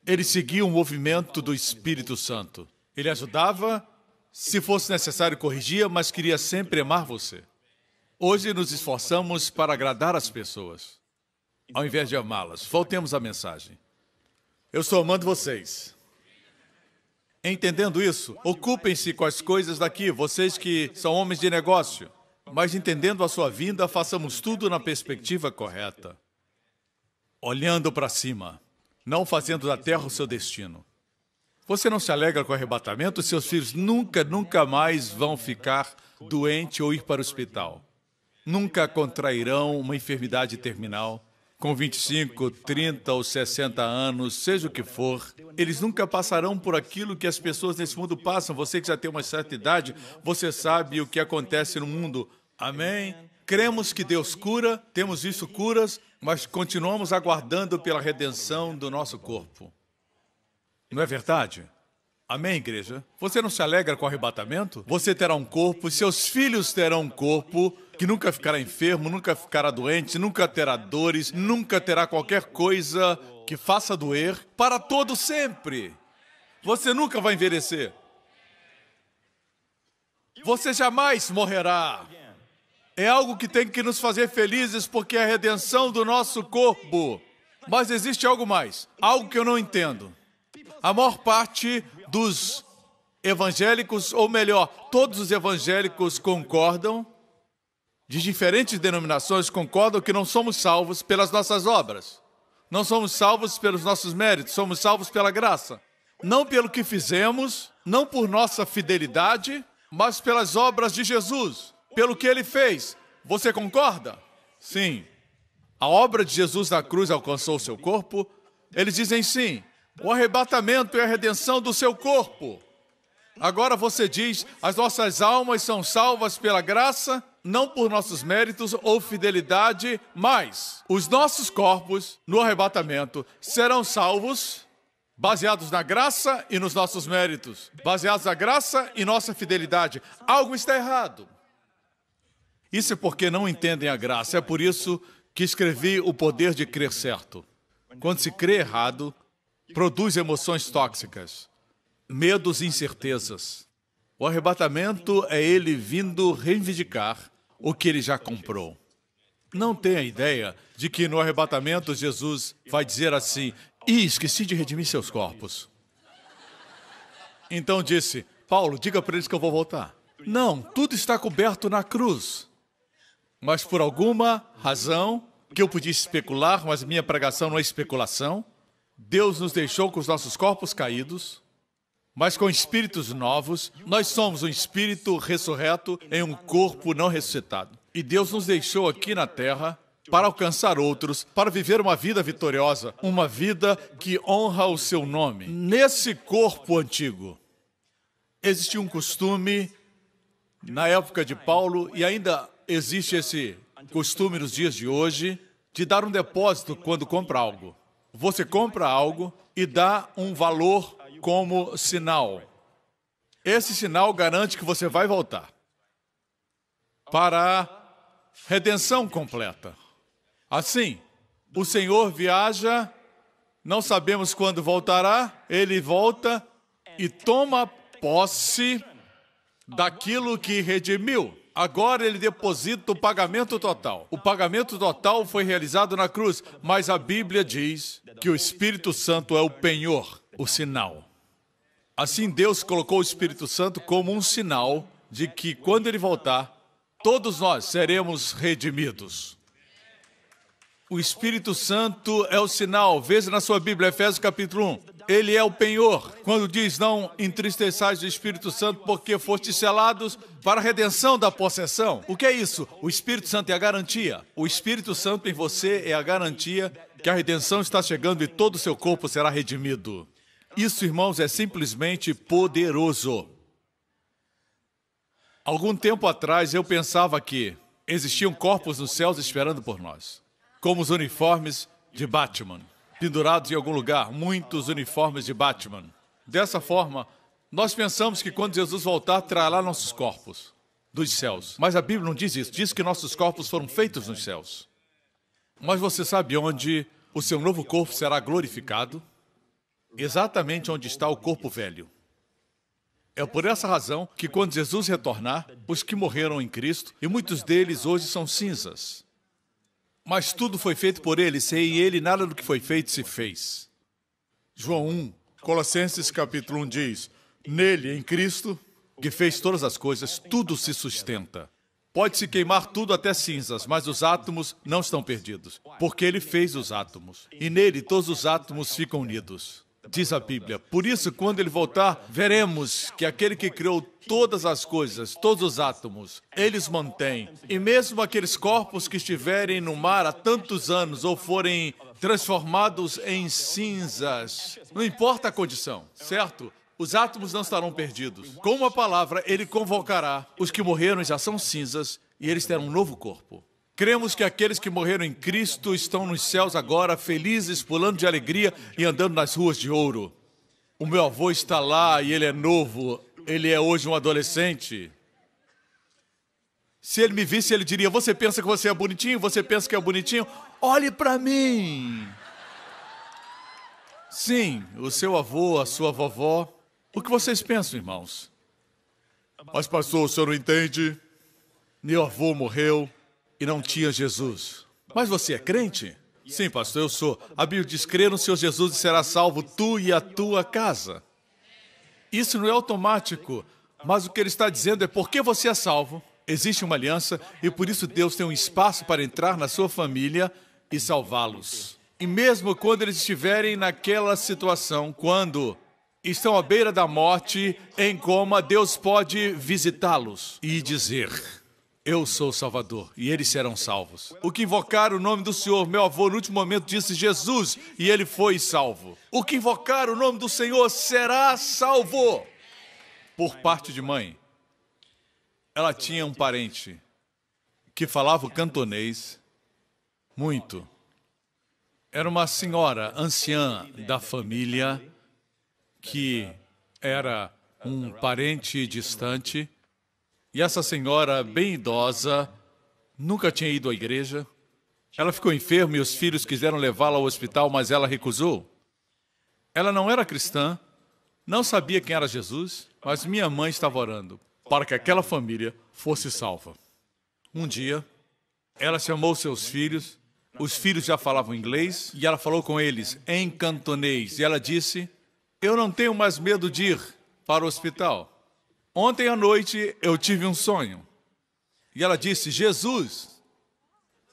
Ele seguia o movimento do Espírito Santo. Ele ajudava, se fosse necessário corrigia, mas queria sempre amar você. Hoje nos esforçamos para agradar as pessoas, ao invés de amá-las. Voltemos à mensagem. Eu estou amando vocês. Entendendo isso, ocupem-se com as coisas daqui, vocês que são homens de negócio. Mas entendendo a sua vinda, façamos tudo na perspectiva correta. Olhando para cima, não fazendo da terra o seu destino. Você não se alegra com o arrebatamento? Seus filhos nunca mais vão ficar doentes ou ir para o hospital. Nunca contrairão uma enfermidade terminal. Com 25, 30 ou 60 anos, seja o que for, eles nunca passarão por aquilo que as pessoas nesse mundo passam. Você que já tem uma certa idade, você sabe o que acontece no mundo. Amém? Cremos que Deus cura, temos visto curas, mas continuamos aguardando pela redenção do nosso corpo. Não é verdade? Amém, igreja? Você não se alegra com o arrebatamento? Você terá um corpo, seus filhos terão um corpo que nunca ficará enfermo, nunca ficará doente, nunca terá dores, nunca terá qualquer coisa que faça doer, para todo sempre. Você nunca vai envelhecer. Você jamais morrerá. É algo que tem que nos fazer felizes porque é a redenção do nosso corpo. Mas existe algo mais, algo que eu não entendo. A maior parte dos evangélicos, ou melhor, todos os evangélicos concordam, de diferentes denominações concordam que não somos salvos pelas nossas obras. Não somos salvos pelos nossos méritos, somos salvos pela graça. Não pelo que fizemos, não por nossa fidelidade, mas pelas obras de Jesus, pelo que ele fez. Você concorda? Sim. A obra de Jesus na cruz alcançou o seu corpo? Eles dizem sim. O arrebatamento é a redenção do seu corpo. Agora você diz, as nossas almas são salvas pela graça, não por nossos méritos ou fidelidade, mas os nossos corpos, no arrebatamento, serão salvos baseados na graça e nos nossos méritos, baseados na graça e nossa fidelidade. Algo está errado. Isso é porque não entendem a graça. É por isso que escrevi O Poder de Crer Certo. Quando se crê errado, produz emoções tóxicas, medos e incertezas. O arrebatamento é ele vindo reivindicar o que ele já comprou. Não tenha ideia de que no arrebatamento Jesus vai dizer assim: esqueci de redimir seus corpos. Então disse: Paulo, diga para eles que eu vou voltar. Não, tudo está coberto na cruz. Mas por alguma razão, que eu podia especular, mas minha pregação não é especulação, Deus nos deixou com os nossos corpos caídos, mas com espíritos novos. Nós somos um espírito ressurreto em um corpo não ressuscitado. E Deus nos deixou aqui na terra para alcançar outros, para viver uma vida vitoriosa, uma vida que honra o seu nome. Nesse corpo antigo, existia um costume na época de Paulo, e ainda existe esse costume nos dias de hoje, de dar um depósito quando compra algo. Você compra algo e dá um valor como sinal. Esse sinal garante que você vai voltar para a redenção completa. Assim, o Senhor viaja, não sabemos quando voltará, ele volta e toma posse daquilo que redimiu. Agora ele deposita o pagamento total. O pagamento total foi realizado na cruz, mas a Bíblia diz que o Espírito Santo é o penhor, o sinal. Assim, Deus colocou o Espírito Santo como um sinal de que, quando ele voltar, todos nós seremos redimidos. O Espírito Santo é o sinal. Veja na sua Bíblia, Efésios capítulo 1. Ele é o penhor. Quando diz, não entristeçais o Espírito Santo, porque fostes selados para a redenção da possessão. O que é isso? O Espírito Santo é a garantia. O Espírito Santo em você é a garantia que a redenção está chegando e todo o seu corpo será redimido. Isso, irmãos, é simplesmente poderoso. Algum tempo atrás, eu pensava que existiam corpos nos céus esperando por nós, como os uniformes de Batman, pendurados em algum lugar, muitos uniformes de Batman. Dessa forma, nós pensamos que quando Jesus voltar, trará nossos corpos dos céus. Mas a Bíblia não diz isso, diz que nossos corpos foram feitos nos céus. Mas você sabe onde o seu novo corpo será glorificado? Exatamente onde está o corpo velho. É por essa razão que quando Jesus retornar, os que morreram em Cristo, e muitos deles hoje são cinzas, mas tudo foi feito por ele, sem ele nada do que foi feito se fez. João 1, Colossenses capítulo 1 diz, nele, em Cristo, que fez todas as coisas, tudo se sustenta. Pode-se queimar tudo até cinzas, mas os átomos não estão perdidos, porque ele fez os átomos, e nele todos os átomos ficam unidos. Diz a Bíblia, por isso, quando ele voltar, veremos que aquele que criou todas as coisas, todos os átomos, eles mantêm. E mesmo aqueles corpos que estiverem no mar há tantos anos ou forem transformados em cinzas, não importa a condição, certo? Os átomos não estarão perdidos. Com uma palavra, ele convocará os que morreram e já são cinzas, e eles terão um novo corpo. Cremos que aqueles que morreram em Cristo estão nos céus agora, felizes, pulando de alegria e andando nas ruas de ouro. O meu avô está lá e ele é novo, ele é hoje um adolescente. Se ele me visse, ele diria, você pensa que você é bonitinho? Você pensa que é bonitinho? Olhe para mim! Sim, o seu avô, a sua vovó. O que vocês pensam, irmãos? Mas, pastor, o senhor não entende? Meu avô morreu e não tinha Jesus. Mas você é crente? Sim, pastor, eu sou. A Bíblia diz, crê no Senhor Jesus e será salvo tu e a tua casa. Isso não é automático, mas o que ele está dizendo é porque você é salvo, existe uma aliança e por isso Deus tem um espaço para entrar na sua família e salvá-los. E mesmo quando eles estiverem naquela situação, quando estão à beira da morte, em coma, Deus pode visitá-los e dizer, eu sou o Salvador, e eles serão salvos. O que invocar o nome do Senhor, meu avô no último momento disse Jesus, e ele foi salvo. O que invocar o nome do Senhor será salvo. Por parte de mãe, ela tinha um parente que falava o cantonês muito. Era uma senhora anciã da família que era um parente distante. E essa senhora, bem idosa, nunca tinha ido à igreja. Ela ficou enferma e os filhos quiseram levá-la ao hospital, mas ela recusou. Ela não era cristã, não sabia quem era Jesus, mas minha mãe estava orando para que aquela família fosse salva. Um dia, ela chamou seus filhos, os filhos já falavam inglês, e ela falou com eles em cantonês. E ela disse, eu não tenho mais medo de ir para o hospital. Ontem à noite eu tive um sonho. E ela disse, Jesus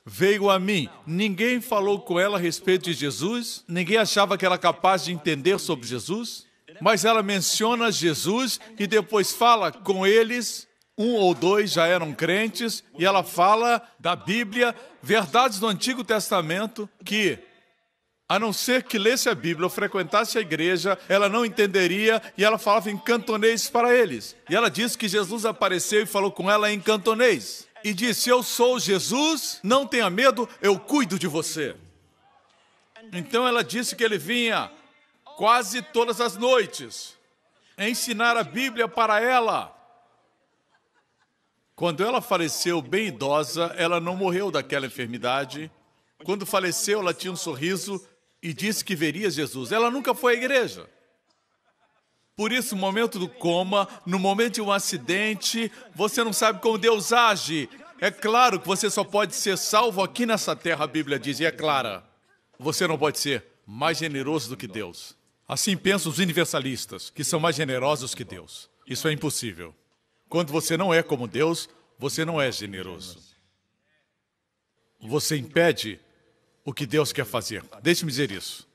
veio a mim. Ninguém falou com ela a respeito de Jesus, ninguém achava que ela era capaz de entender sobre Jesus, mas ela menciona Jesus e depois fala com eles, um ou dois já eram crentes, e ela fala da Bíblia, verdades do Antigo Testamento, que, a não ser que lesse a Bíblia ou frequentasse a igreja, ela não entenderia, e ela falava em cantonês para eles. E ela disse que Jesus apareceu e falou com ela em cantonês. E disse, eu sou Jesus, não tenha medo, eu cuido de você. Então ela disse que ele vinha quase todas as noites ensinar a Bíblia para ela. Quando ela faleceu bem idosa, ela não morreu daquela enfermidade. Quando faleceu, ela tinha um sorriso e disse que veria Jesus. Ela nunca foi à igreja. Por isso, no momento do coma, no momento de um acidente, você não sabe como Deus age. É claro que você só pode ser salvo aqui nessa terra, a Bíblia diz, e é clara. Você não pode ser mais generoso do que Deus. Assim pensam os universalistas, que são mais generosos que Deus. Isso é impossível. Quando você não é como Deus, você não é generoso. Você impede o que Deus quer fazer. Deixe-me dizer isso,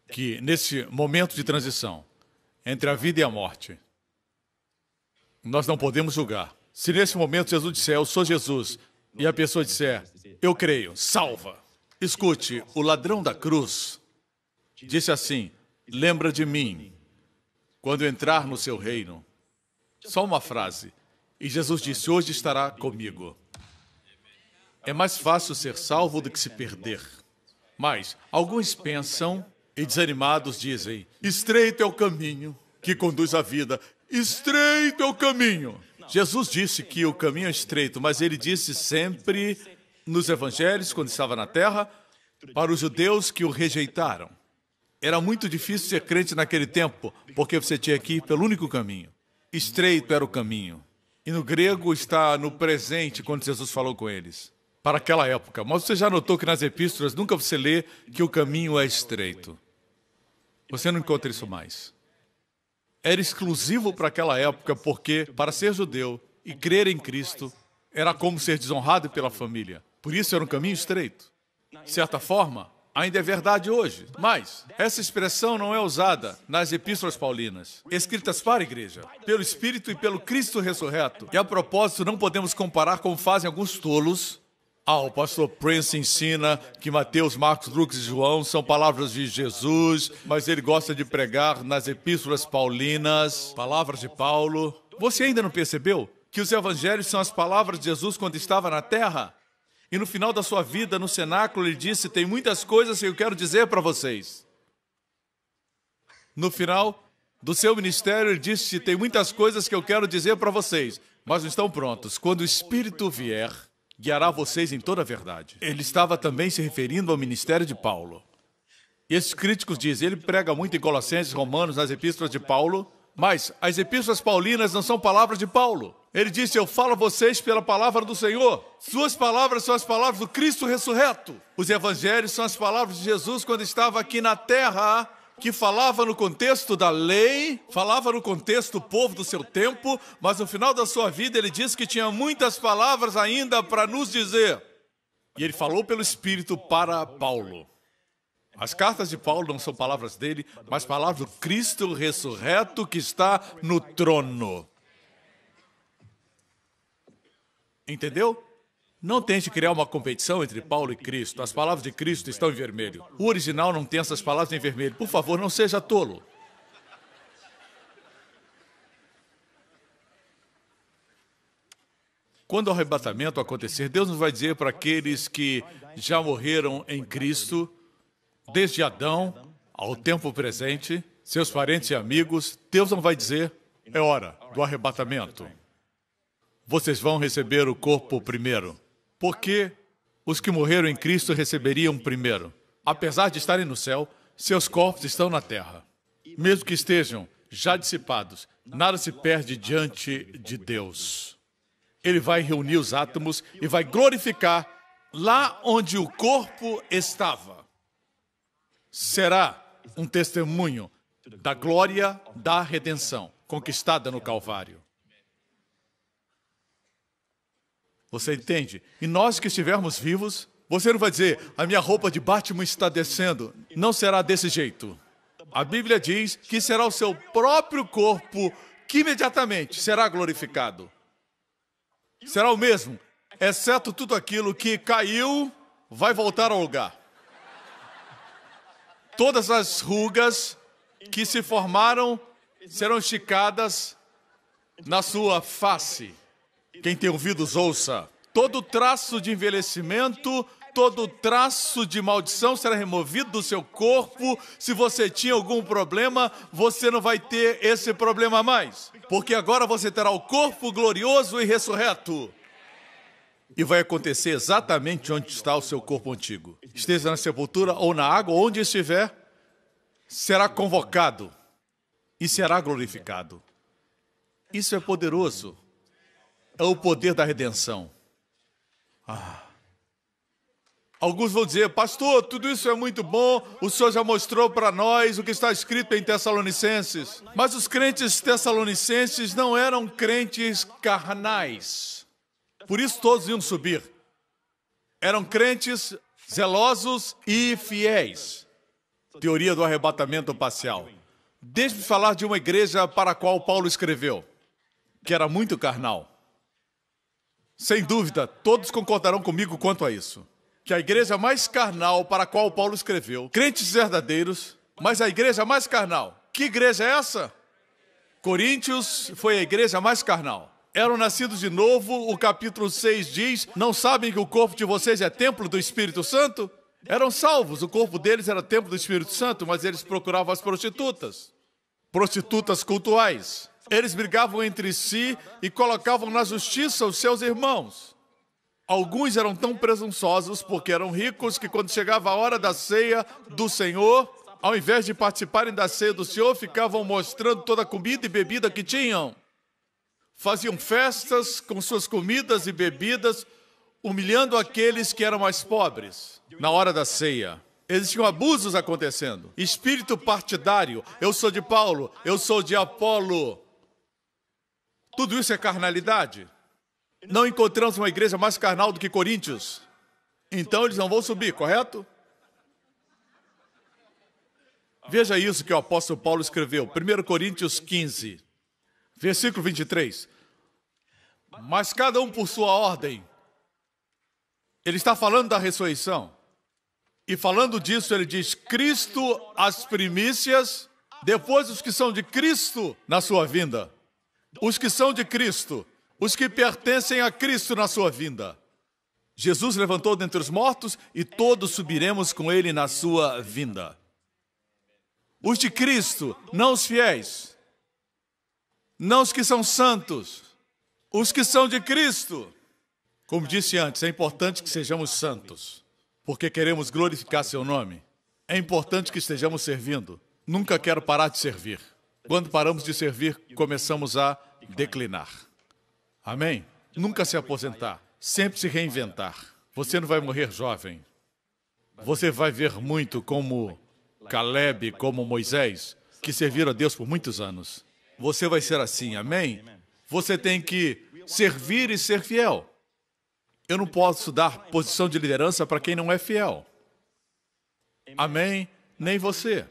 que nesse momento de transição, entre a vida e a morte, nós não podemos julgar. Se nesse momento Jesus disser, eu sou Jesus, e a pessoa disser, eu creio, salva. Escute, o ladrão da cruz disse assim, lembra de mim, quando entrar no seu reino. Só uma frase. E Jesus disse, hoje estará comigo. É mais fácil ser salvo do que se perder. Mas alguns pensam e desanimados dizem, estreito é o caminho que conduz à vida. Estreito é o caminho. Jesus disse que o caminho é estreito, mas ele disse sempre nos evangelhos, quando estava na terra, para os judeus que o rejeitaram. Era muito difícil ser crente naquele tempo, porque você tinha que ir pelo único caminho. Estreito era o caminho. E no grego está no presente, quando Jesus falou com eles, para aquela época. Mas você já notou que nas epístolas nunca você lê que o caminho é estreito. Você não encontra isso mais. Era exclusivo para aquela época, porque para ser judeu e crer em Cristo era como ser desonrado pela família. Por isso era um caminho estreito. De certa forma, ainda é verdade hoje, mas essa expressão não é usada nas epístolas paulinas, escritas para a igreja, pelo Espírito e pelo Cristo ressurreto. E a propósito, não podemos comparar como fazem alguns tolos. O pastor Prince ensina que Mateus, Marcos, Lucas e João são palavras de Jesus, mas ele gosta de pregar nas epístolas paulinas, palavras de Paulo. Você ainda não percebeu que os evangelhos são as palavras de Jesus quando estava na terra? E no final da sua vida, no cenáculo, ele disse, tem muitas coisas que eu quero dizer para vocês. No final do seu ministério, ele disse, tem muitas coisas que eu quero dizer para vocês, mas não estão prontos. Quando o Espírito vier, guiará vocês em toda a verdade. Ele estava também se referindo ao ministério de Paulo. E esses críticos dizem, ele prega muito em Colossenses, Romanos, nas epístolas de Paulo, mas as epístolas paulinas não são palavras de Paulo. Ele disse, eu falo a vocês pela palavra do Senhor. Suas palavras são as palavras do Cristo ressurreto. Os evangelhos são as palavras de Jesus quando estava aqui na terra, que falava no contexto da lei, falava no contexto do povo do seu tempo, mas no final da sua vida ele disse que tinha muitas palavras ainda para nos dizer. E ele falou pelo Espírito para Paulo. As cartas de Paulo não são palavras dele, mas palavras do Cristo ressurreto que está no trono. Entendeu? Não tente criar uma competição entre Paulo e Cristo. As palavras de Cristo estão em vermelho. O original não tem essas palavras em vermelho. Por favor, não seja tolo. Quando o arrebatamento acontecer, Deus nos vai dizer para aqueles que já morreram em Cristo, desde Adão ao tempo presente, seus parentes e amigos, Deus não vai dizer, é hora do arrebatamento. Vocês vão receber o corpo primeiro. Porque os que morreram em Cristo receberiam primeiro. Apesar de estarem no céu, seus corpos estão na terra. mesmo que estejam já dissipados, nada se perde diante de Deus. Ele vai reunir os átomos e vai glorificar lá onde o corpo estava. Será um testemunho da glória da redenção conquistada no Calvário. Você entende? E nós que estivermos vivos, você não vai dizer, a minha roupa de Batman está descendo. Não será desse jeito. A Bíblia diz que será o seu próprio corpo que imediatamente será glorificado. Será o mesmo, exceto tudo aquilo que caiu, vai voltar ao lugar. Todas as rugas que se formaram serão esticadas na sua face. Quem tem ouvidos, ouça. Todo traço de envelhecimento, todo traço de maldição será removido do seu corpo. Se você tinha algum problema, você não vai ter esse problema mais. Porque agora você terá o corpo glorioso e ressurreto. E vai acontecer exatamente onde está o seu corpo antigo. Esteja na sepultura ou na água, onde estiver, será convocado e será glorificado. Isso é poderoso. É o poder da redenção. Alguns vão dizer, pastor, tudo isso é muito bom, o senhor já mostrou para nós o que está escrito em Tessalonicenses. Mas os crentes tessalonicenses não eram crentes carnais. Por isso todos iam subir. Eram crentes zelosos e fiéis. Teoria do arrebatamento parcial. Deixe-me falar de uma igreja para a qual Paulo escreveu, que era muito carnal. Sem dúvida, todos concordarão comigo quanto a isso. Que a igreja mais carnal para a qual Paulo escreveu, crentes verdadeiros, mas a igreja mais carnal. Que igreja é essa? Coríntios foi a igreja mais carnal. Eram nascidos de novo, o capítulo 6 diz, não sabem que o corpo de vocês é templo do Espírito Santo? Eram salvos, o corpo deles era templo do Espírito Santo, mas eles procuravam as prostitutas. Prostitutas cultuais. Eles brigavam entre si e colocavam na justiça os seus irmãos. Alguns eram tão presunçosos porque eram ricos que quando chegava a hora da ceia do Senhor, ao invés de participarem da ceia do Senhor, ficavam mostrando toda a comida e bebida que tinham. Faziam festas com suas comidas e bebidas, humilhando aqueles que eram mais pobres. Na hora da ceia, existiam abusos acontecendo. Espírito partidário, eu sou de Paulo, eu sou de Apolo. Tudo isso é carnalidade. Não encontramos uma igreja mais carnal do que Coríntios. Então eles não vão subir, correto? Veja isso que o apóstolo Paulo escreveu. 1 Coríntios 15, versículo 23. Mas cada um por sua ordem. Ele está falando da ressurreição. E falando disso, ele diz, Cristo as primícias, depois os que são de Cristo na sua vinda. Os que são de Cristo, os que pertencem a Cristo na sua vinda. Jesus levantou dentre os mortos e todos subiremos com ele na sua vinda. Os de Cristo, não os fiéis, não os que são santos, os que são de Cristo. Como disse antes, é importante que sejamos santos, porque queremos glorificar seu nome. É importante que estejamos servindo. Nunca quero parar de servir. Quando paramos de servir, começamos a declinar. Amém? Nunca se aposentar, sempre se reinventar. Você não vai morrer jovem. Você vai ver muito como Caleb, como Moisés, que serviram a Deus por muitos anos. Você vai ser assim, amém? Você tem que servir e ser fiel. Eu não posso dar posição de liderança para quem não é fiel. Amém? Nem você.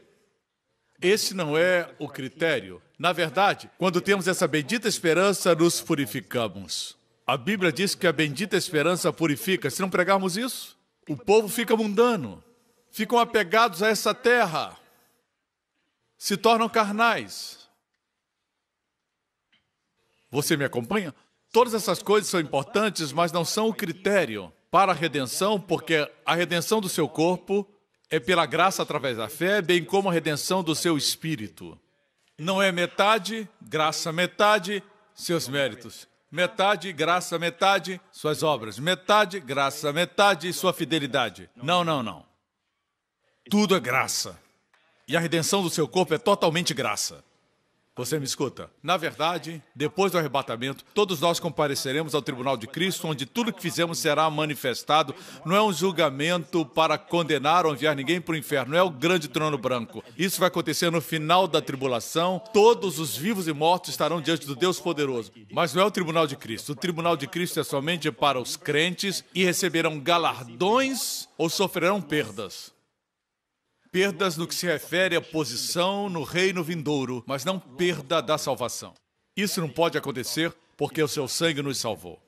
Esse não é o critério. Na verdade, quando temos essa bendita esperança, nos purificamos. A Bíblia diz que a bendita esperança purifica. Se não pregarmos isso, o povo fica mundano. Ficam apegados a essa terra. Se tornam carnais. Você me acompanha? Todas essas coisas são importantes, mas não são o critério para a redenção, porque a redenção do seu corpo é pela graça através da fé, bem como a redenção do seu espírito. Não é metade, graça, metade, seus méritos. Metade, graça, metade, suas obras. Metade, graça, metade, sua fidelidade. Não, não, não. Tudo é graça. E a redenção do seu corpo é totalmente graça. Você me escuta? Na verdade, depois do arrebatamento, todos nós compareceremos ao tribunal de Cristo, onde tudo que fizemos será manifestado. Não é um julgamento para condenar ou enviar ninguém para o inferno. Não é o grande trono branco. Isso vai acontecer no final da tribulação. Todos os vivos e mortos estarão diante do Deus poderoso. Mas não é o tribunal de Cristo. O tribunal de Cristo é somente para os crentes e receberão galardões ou sofrerão perdas. Perdas no que se refere à posição no reino vindouro, mas não perda da salvação. Isso não pode acontecer porque o seu sangue nos salvou.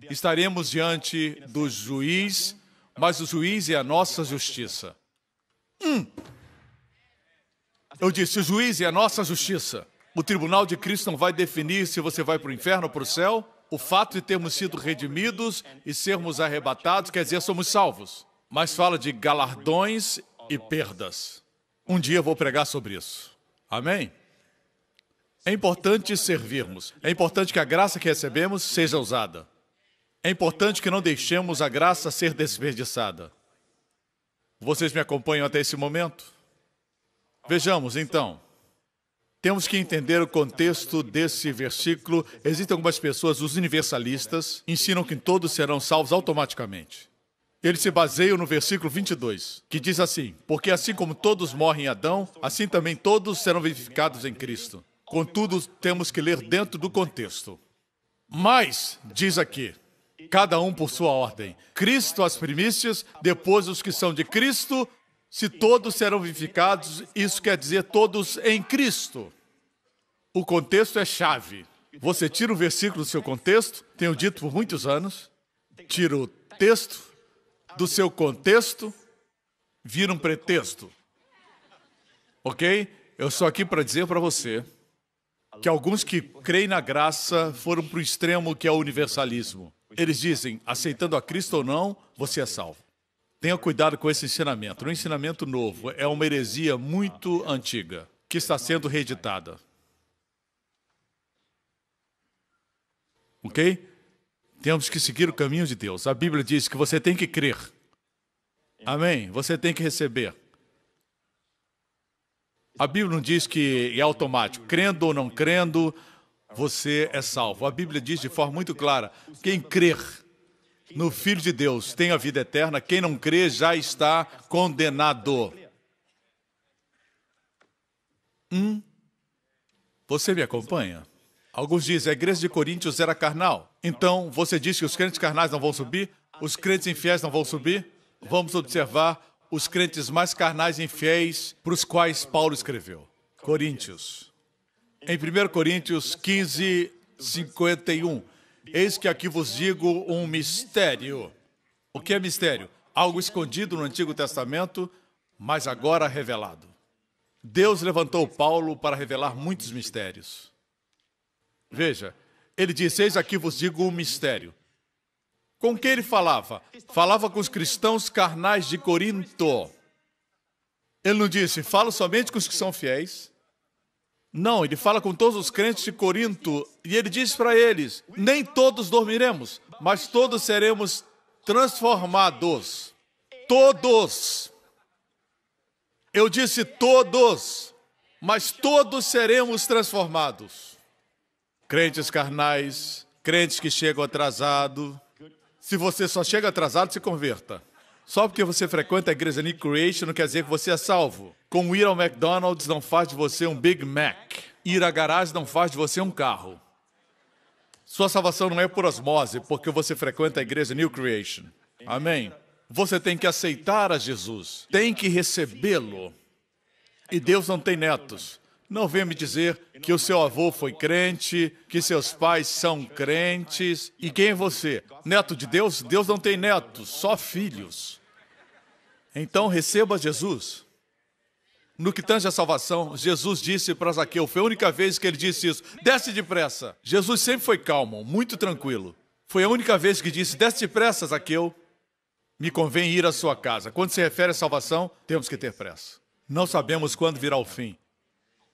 Estaremos diante do juiz, mas o juiz é a nossa justiça. Eu disse, o juiz é a nossa justiça. O tribunal de Cristo não vai definir se você vai para o inferno ou para o céu. O fato de termos sido redimidos e sermos arrebatados quer dizer somos salvos. Mas fala de galardões e perdas. Um dia eu vou pregar sobre isso. Amém? É importante servirmos. É importante que a graça que recebemos seja usada. É importante que não deixemos a graça ser desperdiçada. Vocês me acompanham até esse momento? Vejamos, então. Temos que entender o contexto desse versículo. Existem algumas pessoas, os universalistas, ensinam que todos serão salvos automaticamente. Eles se baseiam no versículo 22, que diz assim, porque assim como todos morrem em Adão, assim também todos serão vivificados em Cristo. Contudo, temos que ler dentro do contexto. Mas, diz aqui, cada um por sua ordem. Cristo as primícias, depois os que são de Cristo, se todos serão vivificados, isso quer dizer todos em Cristo. O contexto é chave. Você tira o versículo do seu contexto, tenho dito por muitos anos, tira o texto do seu contexto, vira um pretexto. Ok? Eu estou aqui para dizer para você que alguns que creem na graça foram para o extremo que é o universalismo. Eles dizem, aceitando a Cristo ou não, você é salvo. Tenha cuidado com esse ensinamento. Um ensinamento novo, é uma heresia muito antiga, que está sendo reeditada. Ok? Temos que seguir o caminho de Deus. A Bíblia diz que você tem que crer. Amém? Você tem que receber. A Bíblia não diz que é automático. Crendo ou não crendo, você é salvo. A Bíblia diz de forma muito clara, quem crer no Filho de Deus tem a vida eterna, quem não crê já está condenado. Você me acompanha? Alguns dizem, a igreja de Coríntios era carnal. Então, você diz que os crentes carnais não vão subir? Os crentes infiéis não vão subir? Vamos observar os crentes mais carnais e infiéis para os quais Paulo escreveu. Coríntios. Em 1 Coríntios 15, 51. Eis que aqui vos digo um mistério. O que é mistério? Algo escondido no Antigo Testamento, mas agora revelado. Deus levantou Paulo para revelar muitos mistérios. Veja, ele disse, eis aqui vos digo um mistério. Com quem ele falava? Falava com os cristãos carnais de Corinto. Ele não disse, falo somente com os que são fiéis. Não, ele fala com todos os crentes de Corinto. E ele diz para eles, nem todos dormiremos, mas todos seremos transformados. Todos. Eu disse todos, mas todos seremos transformados. Crentes carnais, crentes que chegam atrasados. Se você só chega atrasado, se converta. Só porque você frequenta a igreja New Creation não quer dizer que você é salvo. Como ir ao McDonald's não faz de você um Big Mac. Ir à garagem não faz de você um carro. Sua salvação não é por osmose, porque você frequenta a igreja New Creation. Amém? Você tem que aceitar a Jesus. Tem que recebê-lo. E Deus não tem netos. Não venha me dizer que o seu avô foi crente, que seus pais são crentes. E quem é você? Neto de Deus? Deus não tem netos, só filhos. Então receba Jesus. No que tange a salvação, Jesus disse para Zaqueu, foi a única vez que ele disse isso, desce depressa. Jesus sempre foi calmo, muito tranquilo. Foi a única vez que disse, desce depressa, Zaqueu, me convém ir à sua casa. Quando se refere à salvação, temos que ter pressa. Não sabemos quando virá o fim.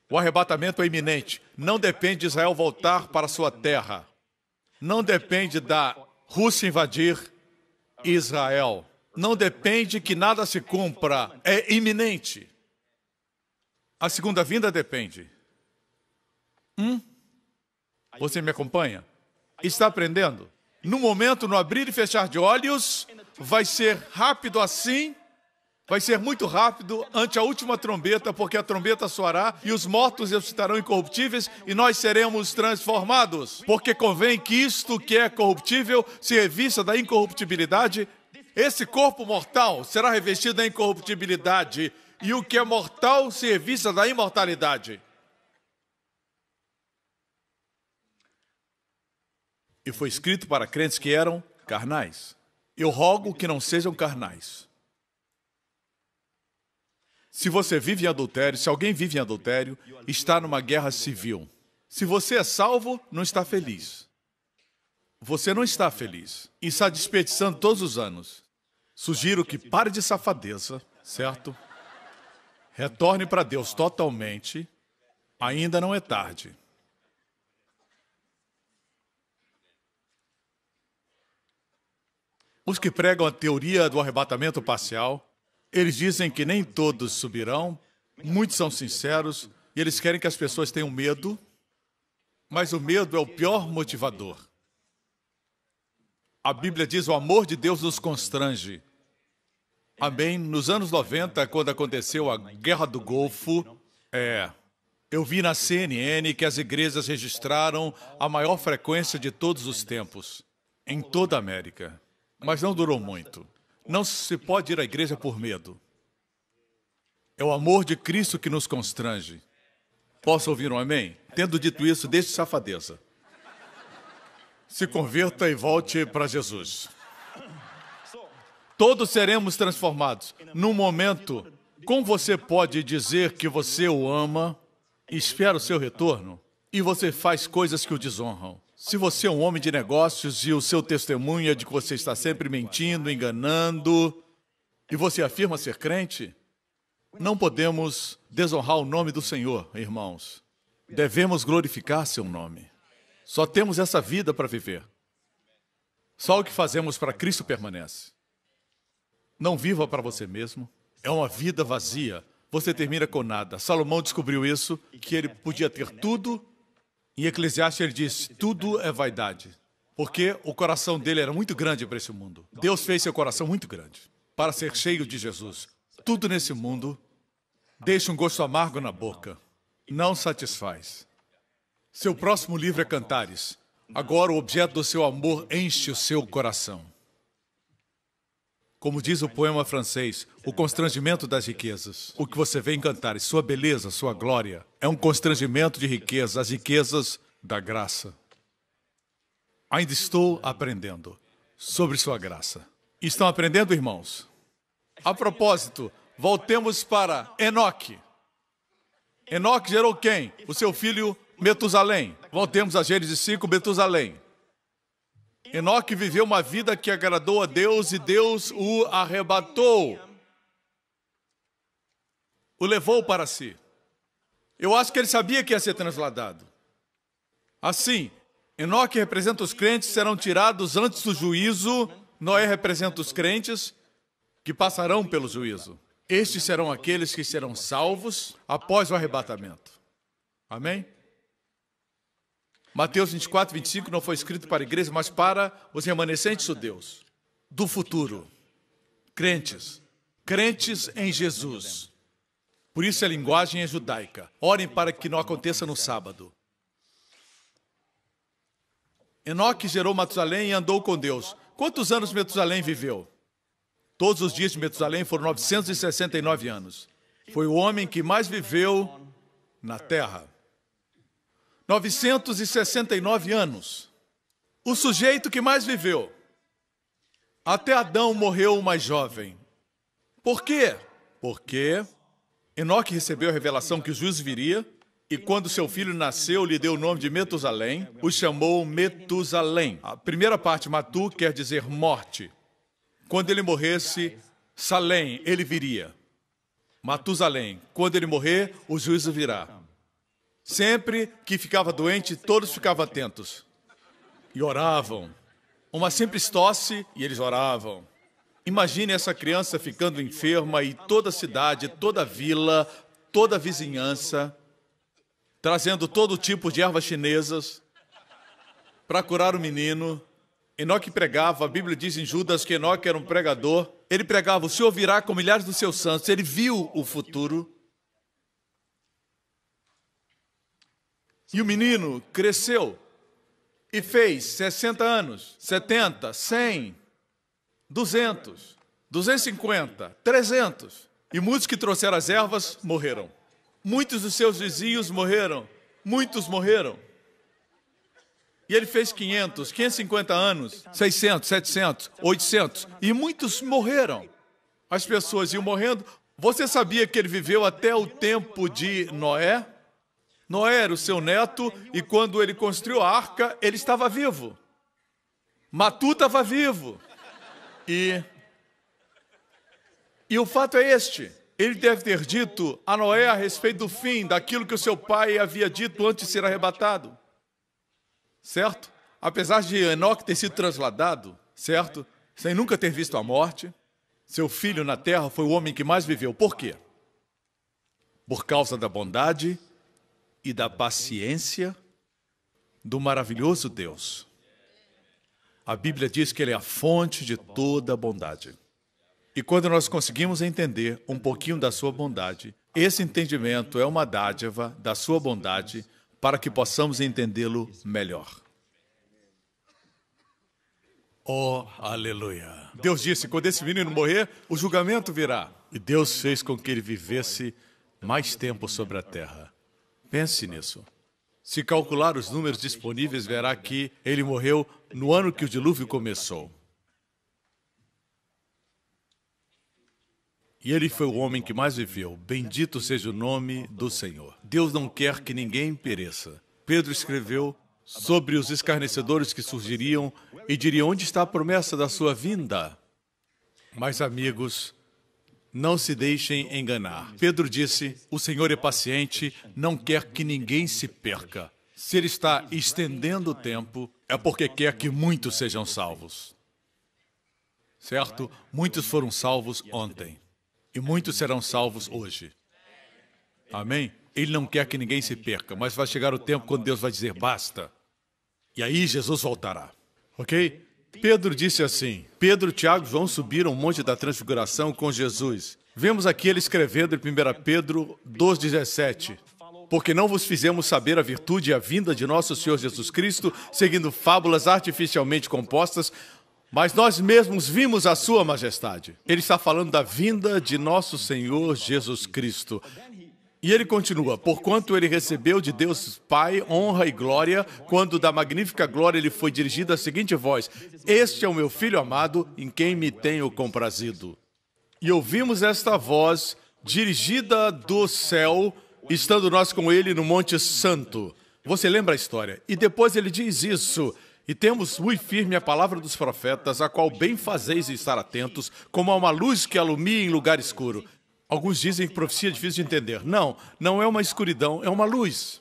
O arrebatamento é iminente. Não depende de Israel voltar para sua terra. Não depende da Rússia invadir Israel. Não depende que nada se cumpra. É iminente. A segunda vinda depende. Você me acompanha? Está aprendendo? No momento, no abrir e fechar de olhos, vai ser rápido assim, vai ser muito rápido ante a última trombeta, porque a trombeta soará e os mortos estarão incorruptíveis e nós seremos transformados. Porque convém que isto que é corruptível se revista da incorruptibilidade. Esse corpo mortal será revestido da incorruptibilidade e o que é mortal se revista da imortalidade. E foi escrito para crentes que eram carnais. Eu rogo que não sejam carnais. Se você vive em adultério, se alguém vive em adultério, está numa guerra civil. Se você é salvo, não está feliz. Você não está feliz e está desperdiçando todos os anos. Sugiro que pare de safadeza, certo? Retorne para Deus totalmente. Ainda não é tarde. Os que pregam a teoria do arrebatamento parcial, eles dizem que nem todos subirão, muitos são sinceros, e eles querem que as pessoas tenham medo, mas o medo é o pior motivador. A Bíblia diz: o amor de Deus nos constrange. Amém? Nos anos 90, quando aconteceu a Guerra do Golfo, eu vi na CNN que as igrejas registraram a maior frequência de todos os tempos, em toda a América. Mas não durou muito. Não se pode ir à igreja por medo. É o amor de Cristo que nos constrange. Posso ouvir um amém? Tendo dito isso, deixe safadeza. Se converta e volte para Jesus. Todos seremos transformados. Num momento, como você pode dizer que você o ama, espera o seu retorno, e você faz coisas que o desonram? Se você é um homem de negócios e o seu testemunho é de que você está sempre mentindo, enganando, e você afirma ser crente, não podemos desonrar o nome do Senhor, irmãos. Devemos glorificar seu nome. Só temos essa vida para viver. Só o que fazemos para Cristo permanece. Não viva para você mesmo. É uma vida vazia. Você termina com nada. Salomão descobriu isso, que ele podia ter tudo. Em Eclesiastes ele diz: tudo é vaidade. Porque o coração dele era muito grande para esse mundo. Deus fez seu coração muito grande para ser cheio de Jesus. Tudo nesse mundo deixa um gosto amargo na boca. Não satisfaz. Seu próximo livro é Cantares. Agora o objeto do seu amor enche o seu coração. Como diz o poema francês, o constrangimento das riquezas. O que você vê em Cantares, sua beleza, sua glória, é um constrangimento de riqueza, as riquezas da graça. Ainda estou aprendendo sobre sua graça. Estão aprendendo, irmãos? A propósito, voltemos para Enoque. Enoque gerou quem? O seu filho Metusalém. Voltemos a Gênesis 5, Metusalém. Enoque viveu uma vida que agradou a Deus e Deus o arrebatou. O levou para si. Eu acho que ele sabia que ia ser transladado. Assim, Enoque representa os crentes que serão tirados antes do juízo. Noé representa os crentes que passarão pelo juízo. Estes serão aqueles que serão salvos após o arrebatamento. Amém? Mateus 24, 25 não foi escrito para a igreja, mas para os remanescentes judeus do futuro. Crentes. Crentes em Jesus. Por isso a linguagem é judaica. Orem para que não aconteça no sábado. Enoque gerou Matusalém e andou com Deus. Quantos anos Metusalém viveu? Todos os dias de Metusalém foram 969 anos. Foi o homem que mais viveu na terra. 969 anos. O sujeito que mais viveu. Até Adão morreu o mais jovem. Por quê? Porque Enoque recebeu a revelação que o juízo viria, e quando seu filho nasceu, lhe deu o nome de Metusalém, o chamou Metusalém. A primeira parte, Matu, quer dizer morte. Quando ele morresse, Salém, ele viria. Matusalém, quando ele morrer, o juízo virá. Sempre que ficava doente, todos ficavam atentos. E oravam. Uma simples tosse, e eles oravam. Imagine essa criança ficando enferma e toda a cidade, toda a vila, toda a vizinhança, trazendo todo tipo de ervas chinesas para curar o menino. Enoque pregava, a Bíblia diz em Judas que Enoque era um pregador. Ele pregava, o Senhor virá com milhares dos seus santos. Ele viu o futuro. E o menino cresceu e fez 60 anos, 70, 100, 200, 250, 300. E muitos que trouxeram as ervas morreram. Muitos dos seus vizinhos morreram. Muitos morreram. E ele fez 500, 550 anos, 600, 700, 800. E muitos morreram. As pessoas iam morrendo. Você sabia que ele viveu até o tempo de Noé? Noé era o seu neto e quando ele construiu a arca, ele estava vivo. Matu estava vivo. E o fato é este. Ele deve ter dito a Noé a respeito do fim, daquilo que o seu pai havia dito antes de ser arrebatado. Certo? Apesar de Enoque ter sido trasladado, certo? Sem nunca ter visto a morte, seu filho na terra foi o homem que mais viveu. Por quê? Por causa da bondade e da paciência do maravilhoso Deus. A Bíblia diz que Ele é a fonte de toda a bondade. E quando nós conseguimos entender um pouquinho da sua bondade, esse entendimento é uma dádiva da sua bondade para que possamos entendê-lo melhor. Oh, aleluia! Deus disse, quando esse menino morrer, o julgamento virá. E Deus fez com que ele vivesse mais tempo sobre a terra. Pense nisso. Se calcular os números disponíveis, verá que ele morreu no ano que o dilúvio começou. E ele foi o homem que mais viveu. Bendito seja o nome do Senhor. Deus não quer que ninguém pereça. Pedro escreveu sobre os escarnecedores que surgiriam e diriam, onde está a promessa da sua vinda? Mas, amigos, não se deixem enganar. Pedro disse, o Senhor é paciente, não quer que ninguém se perca. Se Ele está estendendo o tempo, é porque quer que muitos sejam salvos. Certo? Muitos foram salvos ontem. E muitos serão salvos hoje. Amém? Ele não quer que ninguém se perca, mas vai chegar o tempo quando Deus vai dizer basta. E aí Jesus voltará. Ok? Pedro disse assim, Pedro, Tiago e João subiram o monte da transfiguração com Jesus. Vemos aqui ele escrevendo em 1 Pedro 2,17. Porque não vos fizemos saber a virtude e a vinda de nosso Senhor Jesus Cristo, seguindo fábulas artificialmente compostas, mas nós mesmos vimos a sua majestade. Ele está falando da vinda de nosso Senhor Jesus Cristo. E ele continua, porquanto ele recebeu de Deus Pai honra e glória, quando da magnífica glória ele foi dirigido a seguinte voz, este é o meu Filho amado, em quem me tenho comprazido. E ouvimos esta voz dirigida do céu, estando nós com ele no Monte Santo. Você lembra a história? E depois ele diz isso, e temos muito firme a palavra dos profetas, a qual bem fazeis estar atentos, como a uma luz que alumia em lugar escuro. Alguns dizem que profecia é difícil de entender. Não, não é uma escuridão, é uma luz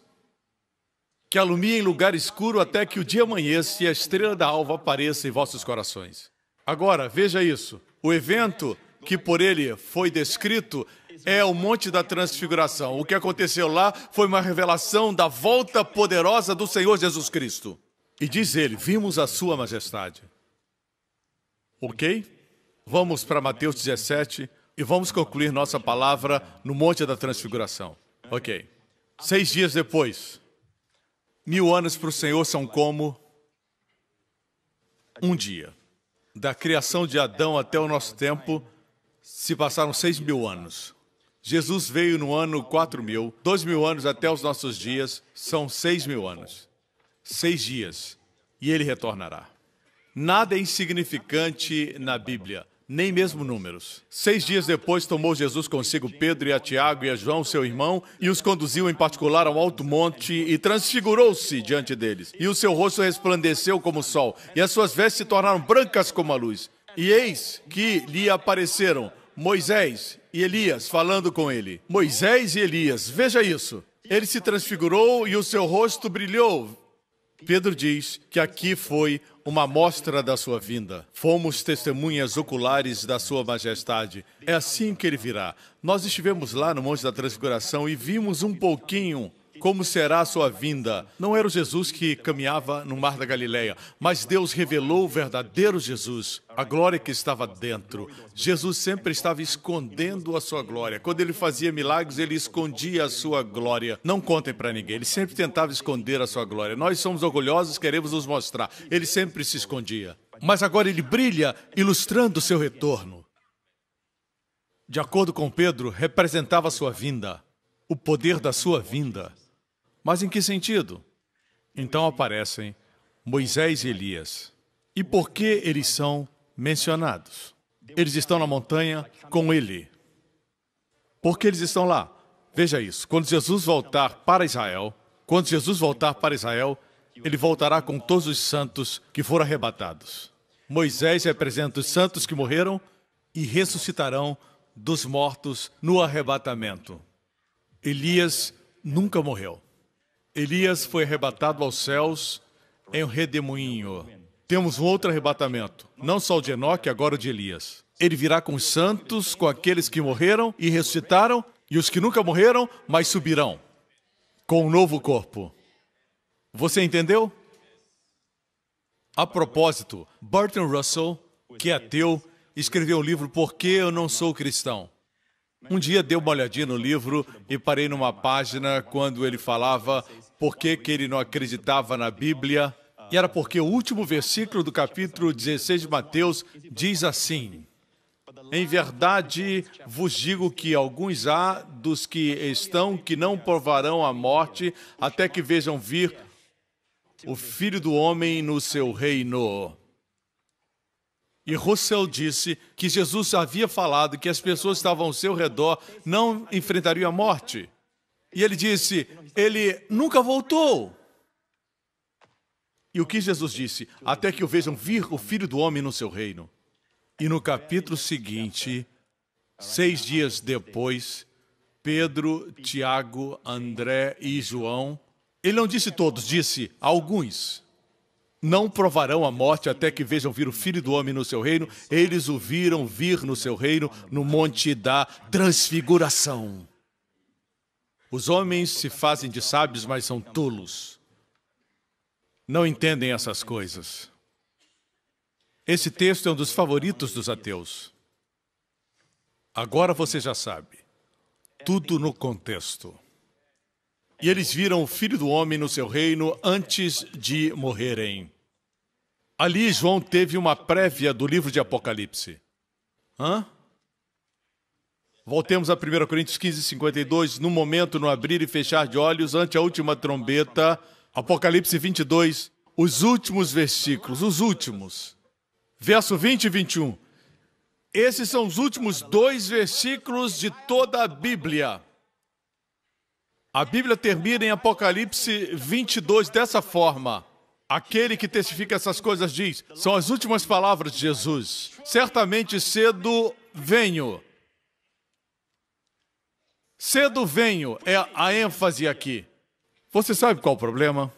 que alumia em lugar escuro até que o dia amanheça e a estrela da alva apareça em vossos corações. Agora, veja isso. O evento que por ele foi descrito é o Monte da Transfiguração. O que aconteceu lá foi uma revelação da volta poderosa do Senhor Jesus Cristo. E diz ele, vimos a sua majestade. Ok? Vamos para Mateus 17 e vamos concluir nossa palavra no Monte da Transfiguração. Ok. 6 dias depois, 1000 anos para o Senhor são como um dia. Da criação de Adão até o nosso tempo, se passaram 6.000 anos. Jesus veio no ano 4000, 2000 anos até os nossos dias, são 6.000 anos. 6 dias, e ele retornará. Nada é insignificante na Bíblia, nem mesmo números. 6 dias depois tomou Jesus consigo Pedro e a Tiago e a João, seu irmão, e os conduziu em particular ao alto monte e transfigurou-se diante deles. E o seu rosto resplandeceu como o sol, e as suas vestes se tornaram brancas como a luz. E eis que lhe apareceram Moisés e Elias falando com ele. Moisés e Elias, veja isso. Ele se transfigurou e o seu rosto brilhou. Pedro diz que aqui foi uma amostra da sua vinda. Fomos testemunhas oculares da sua majestade. É assim que ele virá. Nós estivemos lá no Monte da Transfiguração e vimos um pouquinho como será a sua vinda. Não era o Jesus que caminhava no Mar da Galileia, mas Deus revelou o verdadeiro Jesus, a glória que estava dentro. Jesus sempre estava escondendo a sua glória. Quando ele fazia milagres, ele escondia a sua glória. Não contem para ninguém, ele sempre tentava esconder a sua glória. Nós somos orgulhosos, queremos nos mostrar. Ele sempre se escondia. Mas agora ele brilha, ilustrando o seu retorno. De acordo com Pedro, representava a sua vinda, o poder da sua vinda. Mas em que sentido? Então aparecem Moisés e Elias. E por que eles são mencionados? Eles estão na montanha com ele. Por que eles estão lá? Veja isso. Quando Jesus voltar para Israel, ele voltará com todos os santos que foram arrebatados. Moisés representa os santos que morreram e ressuscitarão dos mortos no arrebatamento. Elias nunca morreu. Elias foi arrebatado aos céus em um redemoinho. Temos um outro arrebatamento, não só o de Enoque, agora o de Elias. Ele virá com os santos, com aqueles que morreram e ressuscitaram, e os que nunca morreram, mas subirão, com um novo corpo. Você entendeu? A propósito, Bertrand Russell, que é ateu, escreveu o livro Por que Eu Não Sou Cristão. Um dia dei uma olhadinha no livro e parei numa página quando ele falava por que ele não acreditava na Bíblia. E era porque o último versículo do capítulo 16 de Mateus diz assim: em verdade vos digo que alguns há dos que estão que não provarão a morte até que vejam vir o Filho do Homem no seu reino. E Russell disse que Jesus havia falado que as pessoas que estavam ao seu redor não enfrentariam a morte. E ele disse, ele nunca voltou. E o que Jesus disse? Até que o vejam vir o Filho do Homem no seu reino. E no capítulo seguinte, 6 dias depois, Pedro, Tiago, André e João, ele não disse todos, disse alguns, não provarão a morte até que vejam vir o Filho do Homem no seu reino. Eles o viram vir no seu reino no Monte da Transfiguração. Os homens se fazem de sábios, mas são tolos. Não entendem essas coisas. Esse texto é um dos favoritos dos ateus. Agora você já sabe. Tudo no contexto. E eles viram o Filho do Homem no seu reino antes de morrerem. Ali João teve uma prévia do livro de Apocalipse. Voltemos a 1 Coríntios 15, 52. No momento, no abrir e fechar de olhos, ante a última trombeta, Apocalipse 22, os últimos versículos, os últimos. Verso 20 e 21. Esses são os últimos 2 versículos de toda a Bíblia. A Bíblia termina em Apocalipse 22 dessa forma. Aquele que testifica essas coisas diz, são as últimas palavras de Jesus. Certamente cedo venho. Cedo venho é a ênfase aqui. Você sabe qual o problema?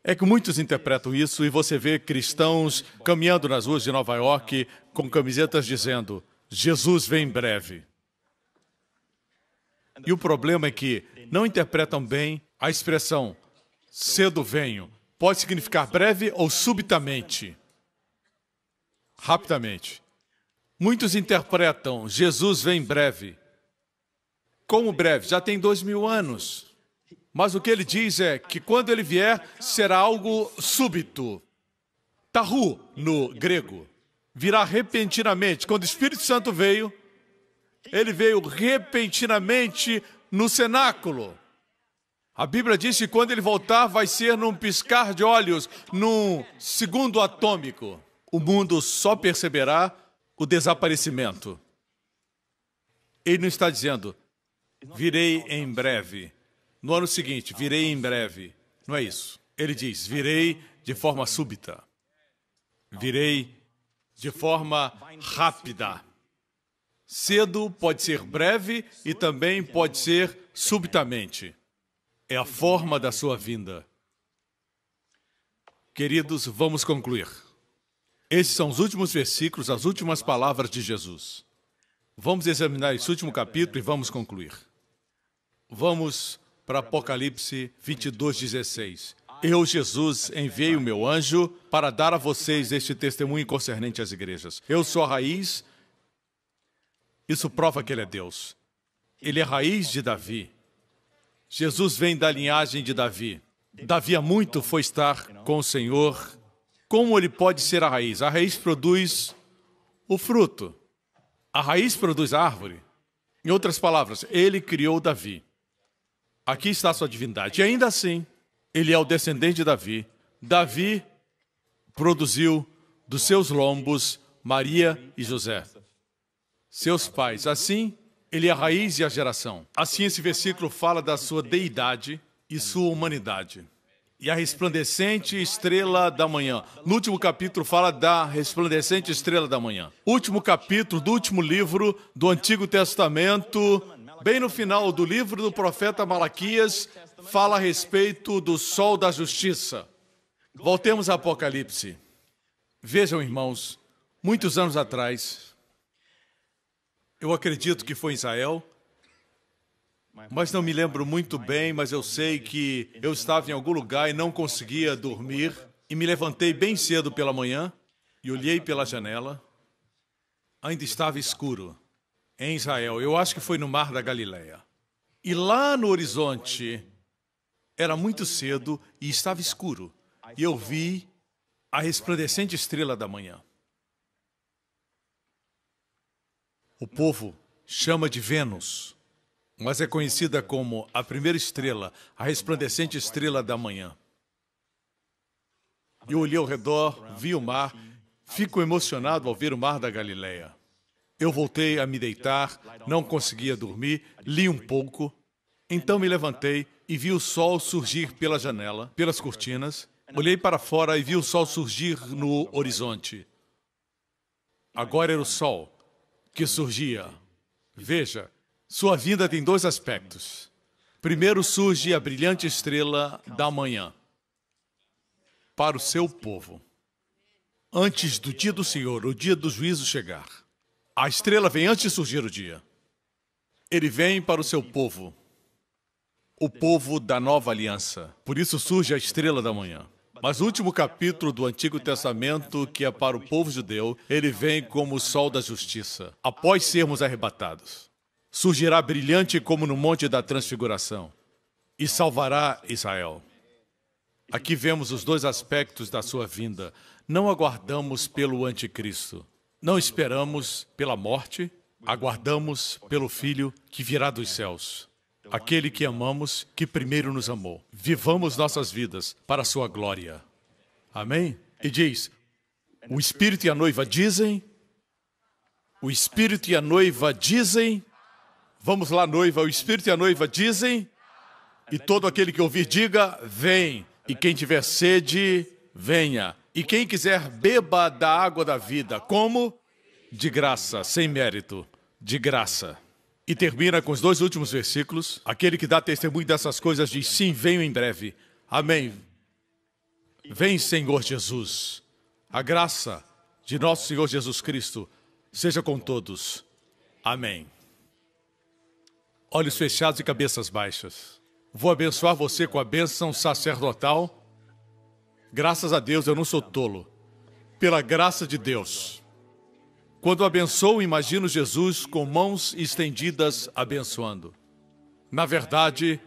É que muitos interpretam isso e você vê cristãos caminhando nas ruas de Nova York com camisetas dizendo, Jesus vem em breve. E o problema é que não interpretam bem a expressão cedo venho. Pode significar breve ou subitamente. Rapidamente. Muitos interpretam Jesus vem em breve. Como breve? Já tem 2000 anos. Mas o que ele diz é que quando ele vier, será algo súbito. Tahu, no grego. Virá repentinamente. Quando o Espírito Santo veio, ele veio repentinamente no cenáculo. A Bíblia diz que quando ele voltar, vai ser num piscar de olhos, num segundo atômico. O mundo só perceberá o desaparecimento. Ele não está dizendo, virei em breve. No ano seguinte, virei em breve. Não é isso. Ele diz, virei de forma súbita. Virei de forma rápida. Cedo pode ser breve e também pode ser subitamente. É a forma da sua vinda. Queridos, vamos concluir. Esses são os últimos versículos, as últimas palavras de Jesus. Vamos examinar esse último capítulo e vamos concluir. Vamos para Apocalipse 22:16. Eu, Jesus, enviei o meu anjo para dar a vocês este testemunho concernente às igrejas. Eu sou a raiz. Isso prova que ele é Deus. Ele é a raiz de Davi. Jesus vem da linhagem de Davi. Davi há muito foi estar com o Senhor. Como ele pode ser a raiz? A raiz produz o fruto. A raiz produz a árvore. Em outras palavras, ele criou Davi. Aqui está a sua divindade. E ainda assim, ele é o descendente de Davi. Davi produziu dos seus lombos Maria e José, seus pais. Assim, ele é a raiz e a geração. Assim, esse versículo fala da sua deidade e sua humanidade. E a resplandecente estrela da manhã. No último capítulo fala da resplandecente estrela da manhã. Último capítulo do último livro do Antigo Testamento, bem no final do livro do profeta Malaquias, fala a respeito do sol da justiça. Voltemos a Apocalipse. Vejam, irmãos, muitos anos atrás, eu acredito que foi em Israel, mas não me lembro muito bem, mas eu sei que eu estava em algum lugar e não conseguia dormir, e me levantei bem cedo pela manhã e olhei pela janela. Ainda estava escuro em Israel. Eu acho que foi no Mar da Galileia. E lá no horizonte, era muito cedo e estava escuro. E eu vi a resplandecente estrela da manhã. O povo chama de Vênus, mas é conhecida como a primeira estrela, a resplandecente estrela da manhã. Eu olhei ao redor, vi o mar, fico emocionado ao ver o Mar da Galileia. Eu voltei a me deitar, não conseguia dormir, li um pouco, então me levantei e vi o sol surgir pela janela, pelas cortinas. Olhei para fora e vi o sol surgir no horizonte. Agora era o sol que surgia. Veja, sua vinda tem dois aspectos. Primeiro surge a brilhante estrela da manhã para o seu povo. Antes do dia do Senhor, o dia do juízo chegar. A estrela vem antes de surgir o dia. Ele vem para o seu povo, o povo da nova aliança. Por isso surge a estrela da manhã. Mas o último capítulo do Antigo Testamento, que é para o povo judeu, ele vem como o sol da justiça, após sermos arrebatados. Surgirá brilhante como no monte da transfiguração e salvará Israel. Aqui vemos os dois aspectos da sua vinda. Não aguardamos pelo anticristo. Não esperamos pela morte, aguardamos pelo Filho que virá dos céus. Aquele que amamos, que primeiro nos amou. Vivamos nossas vidas para a sua glória. Amém? E diz, o Espírito e a noiva dizem, o Espírito e a noiva dizem, vamos lá, noiva, o Espírito e a noiva dizem, e todo aquele que ouvir diga, vem. E quem tiver sede, venha. E quem quiser, beba da água da vida. Como? De graça, sem mérito, de graça. E termina com os dois últimos versículos. Aquele que dá testemunho dessas coisas diz, sim, venho em breve. Amém. Vem, Senhor Jesus. A graça de nosso Senhor Jesus Cristo seja com todos. Amém. Olhos fechados e cabeças baixas. Vou abençoar você com a bênção sacerdotal. Graças a Deus, eu não sou tolo. Pela graça de Deus. Quando abençoo, imagino Jesus com mãos estendidas abençoando. Na verdade,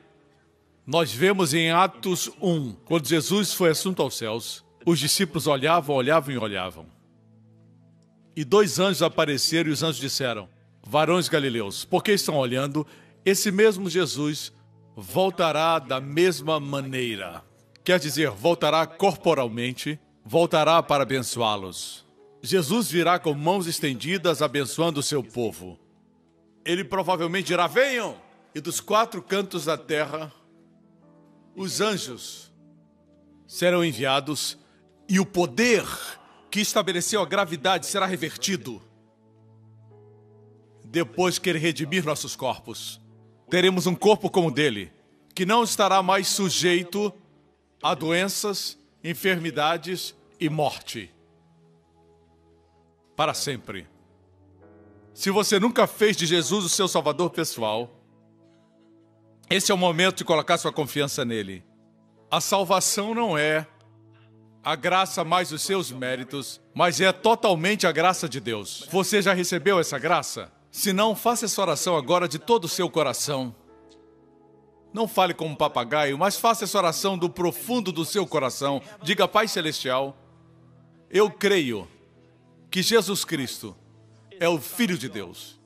nós vemos em Atos 1, quando Jesus foi assunto aos céus, os discípulos olhavam, olhavam e olhavam. E dois anjos apareceram e os anjos disseram, varões galileus, por que estão olhando? Esse mesmo Jesus voltará da mesma maneira. Quer dizer, voltará corporalmente, voltará para abençoá-los. Jesus virá com mãos estendidas, abençoando o seu povo. Ele provavelmente dirá, venham! E dos quatro cantos da terra, os anjos serão enviados e o poder que estabeleceu a gravidade será revertido. Depois que ele redimir nossos corpos, teremos um corpo como o dele, que não estará mais sujeito a doenças, enfermidades e morte. Para sempre. Se você nunca fez de Jesus o seu Salvador pessoal, esse é o momento de colocar sua confiança nele. A salvação não é a graça mais os seus méritos, mas é totalmente a graça de Deus. Você já recebeu essa graça? Se não, faça essa oração agora de todo o seu coração. Não fale como um papagaio, mas faça essa oração do profundo do seu coração. Diga: Pai Celestial, eu creio que Jesus Cristo é o Filho de Deus,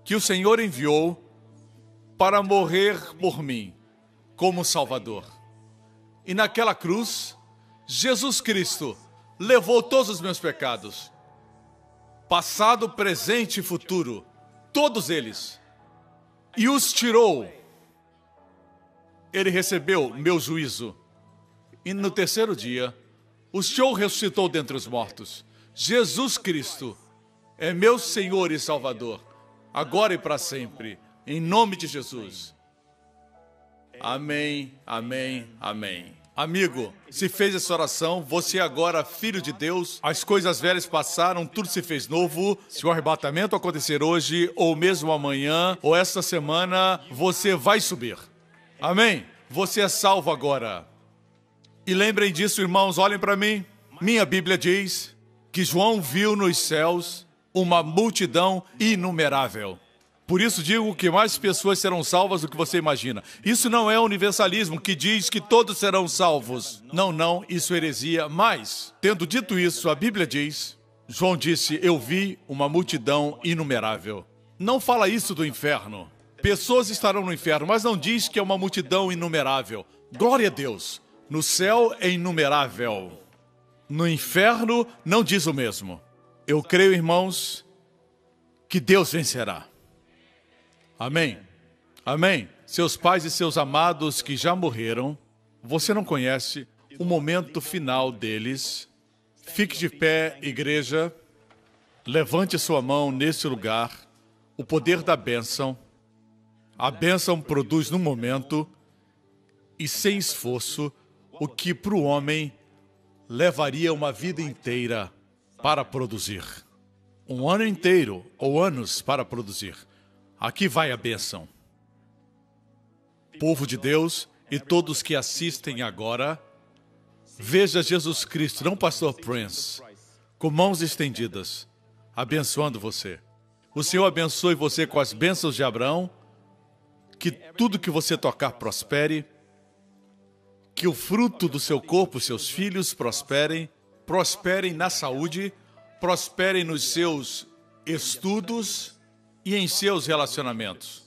que o Senhor enviou para morrer por mim como Salvador. E naquela cruz, Jesus Cristo levou todos os meus pecados, passado, presente e futuro, todos eles, e os tirou. Ele recebeu meu juízo. E no terceiro dia, o Senhor ressuscitou dentre os mortos. Jesus Cristo é meu Senhor e Salvador, agora e para sempre, em nome de Jesus. Amém, amém, amém. Amigo, se fez essa oração, você agora, filho de Deus, as coisas velhas passaram, tudo se fez novo. Se o arrebatamento acontecer hoje, ou mesmo amanhã, ou esta semana, você vai subir. Amém? Você é salvo agora. E lembrem disso, irmãos, olhem para mim. Minha Bíblia diz que João viu nos céus uma multidão inumerável. Por isso digo que mais pessoas serão salvas do que você imagina. Isso não é universalismo que diz que todos serão salvos. Não, não, isso é heresia. Mas, tendo dito isso, a Bíblia diz, João disse, eu vi uma multidão inumerável. Não fala isso do inferno. Pessoas estarão no inferno, mas não diz que é uma multidão inumerável. Glória a Deus. No céu é inumerável. No inferno não diz o mesmo. Eu creio, irmãos, que Deus vencerá. Amém? Amém? Seus pais e seus amados que já morreram, você não conhece o momento final deles. Fique de pé, igreja. Levante sua mão nesse lugar. O poder da bênção. A bênção produz num momento e sem esforço o que para o homem levaria uma vida inteira para produzir. Um ano inteiro ou anos para produzir. Aqui vai a bênção. Povo de Deus e todos que assistem agora, veja Jesus Cristo, não Pastor Prince, com mãos estendidas, abençoando você. O Senhor abençoe você com as bênçãos de Abraão, que tudo que você tocar prospere, que o fruto do seu corpo, seus filhos, prosperem na saúde, prosperem nos seus estudos e em seus relacionamentos.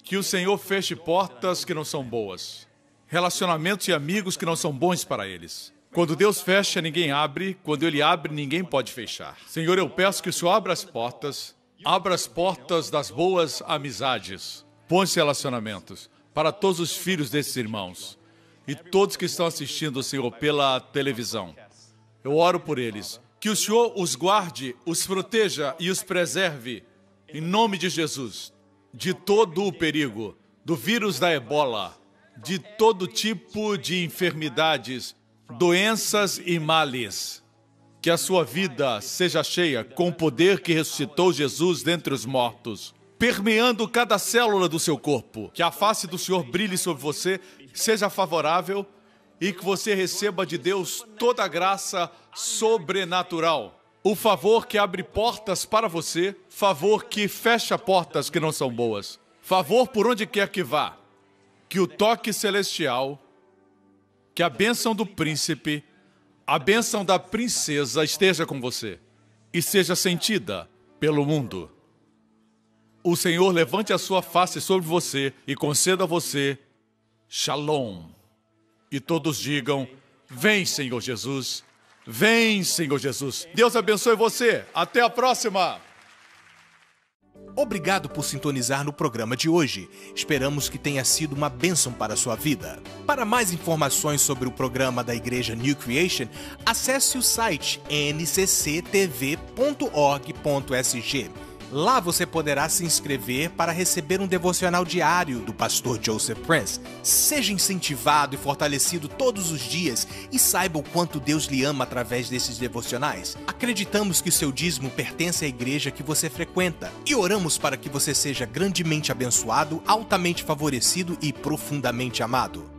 Que o Senhor feche portas que não são boas, relacionamentos e amigos que não são bons para eles. Quando Deus fecha, ninguém abre. Quando Ele abre, ninguém pode fechar. Senhor, eu peço que o Senhor abra as portas das boas amizades, bons relacionamentos, para todos os filhos desses irmãos e todos que estão assistindo, Senhor, pela televisão. Eu oro por eles. Que o Senhor os guarde, os proteja e os preserve, em nome de Jesus, de todo o perigo, do vírus da ebola, de todo tipo de enfermidades, doenças e males. Que a sua vida seja cheia com o poder que ressuscitou Jesus dentre os mortos, permeando cada célula do seu corpo. Que a face do Senhor brilhe sobre você, seja favorável e que você receba de Deus toda a graça sobrenatural. O favor que abre portas para você, favor que fecha portas que não são boas. Favor por onde quer que vá. Que o toque celestial, que a bênção do príncipe, a bênção da princesa esteja com você e seja sentida pelo mundo. O Senhor levante a sua face sobre você e conceda a você Shalom. E todos digam, vem, Senhor Jesus. Vem, Senhor Jesus. Deus abençoe você. Até a próxima. Obrigado por sintonizar no programa de hoje. Esperamos que tenha sido uma bênção para a sua vida. Para mais informações sobre o programa da Igreja New Creation, acesse o site ncctv.org.sg. Lá você poderá se inscrever para receber um devocional diário do pastor Joseph Prince. Seja incentivado e fortalecido todos os dias e saiba o quanto Deus lhe ama através desses devocionais. Acreditamos que o seu dízimo pertence à igreja que você frequenta e oramos para que você seja grandemente abençoado, altamente favorecido e profundamente amado.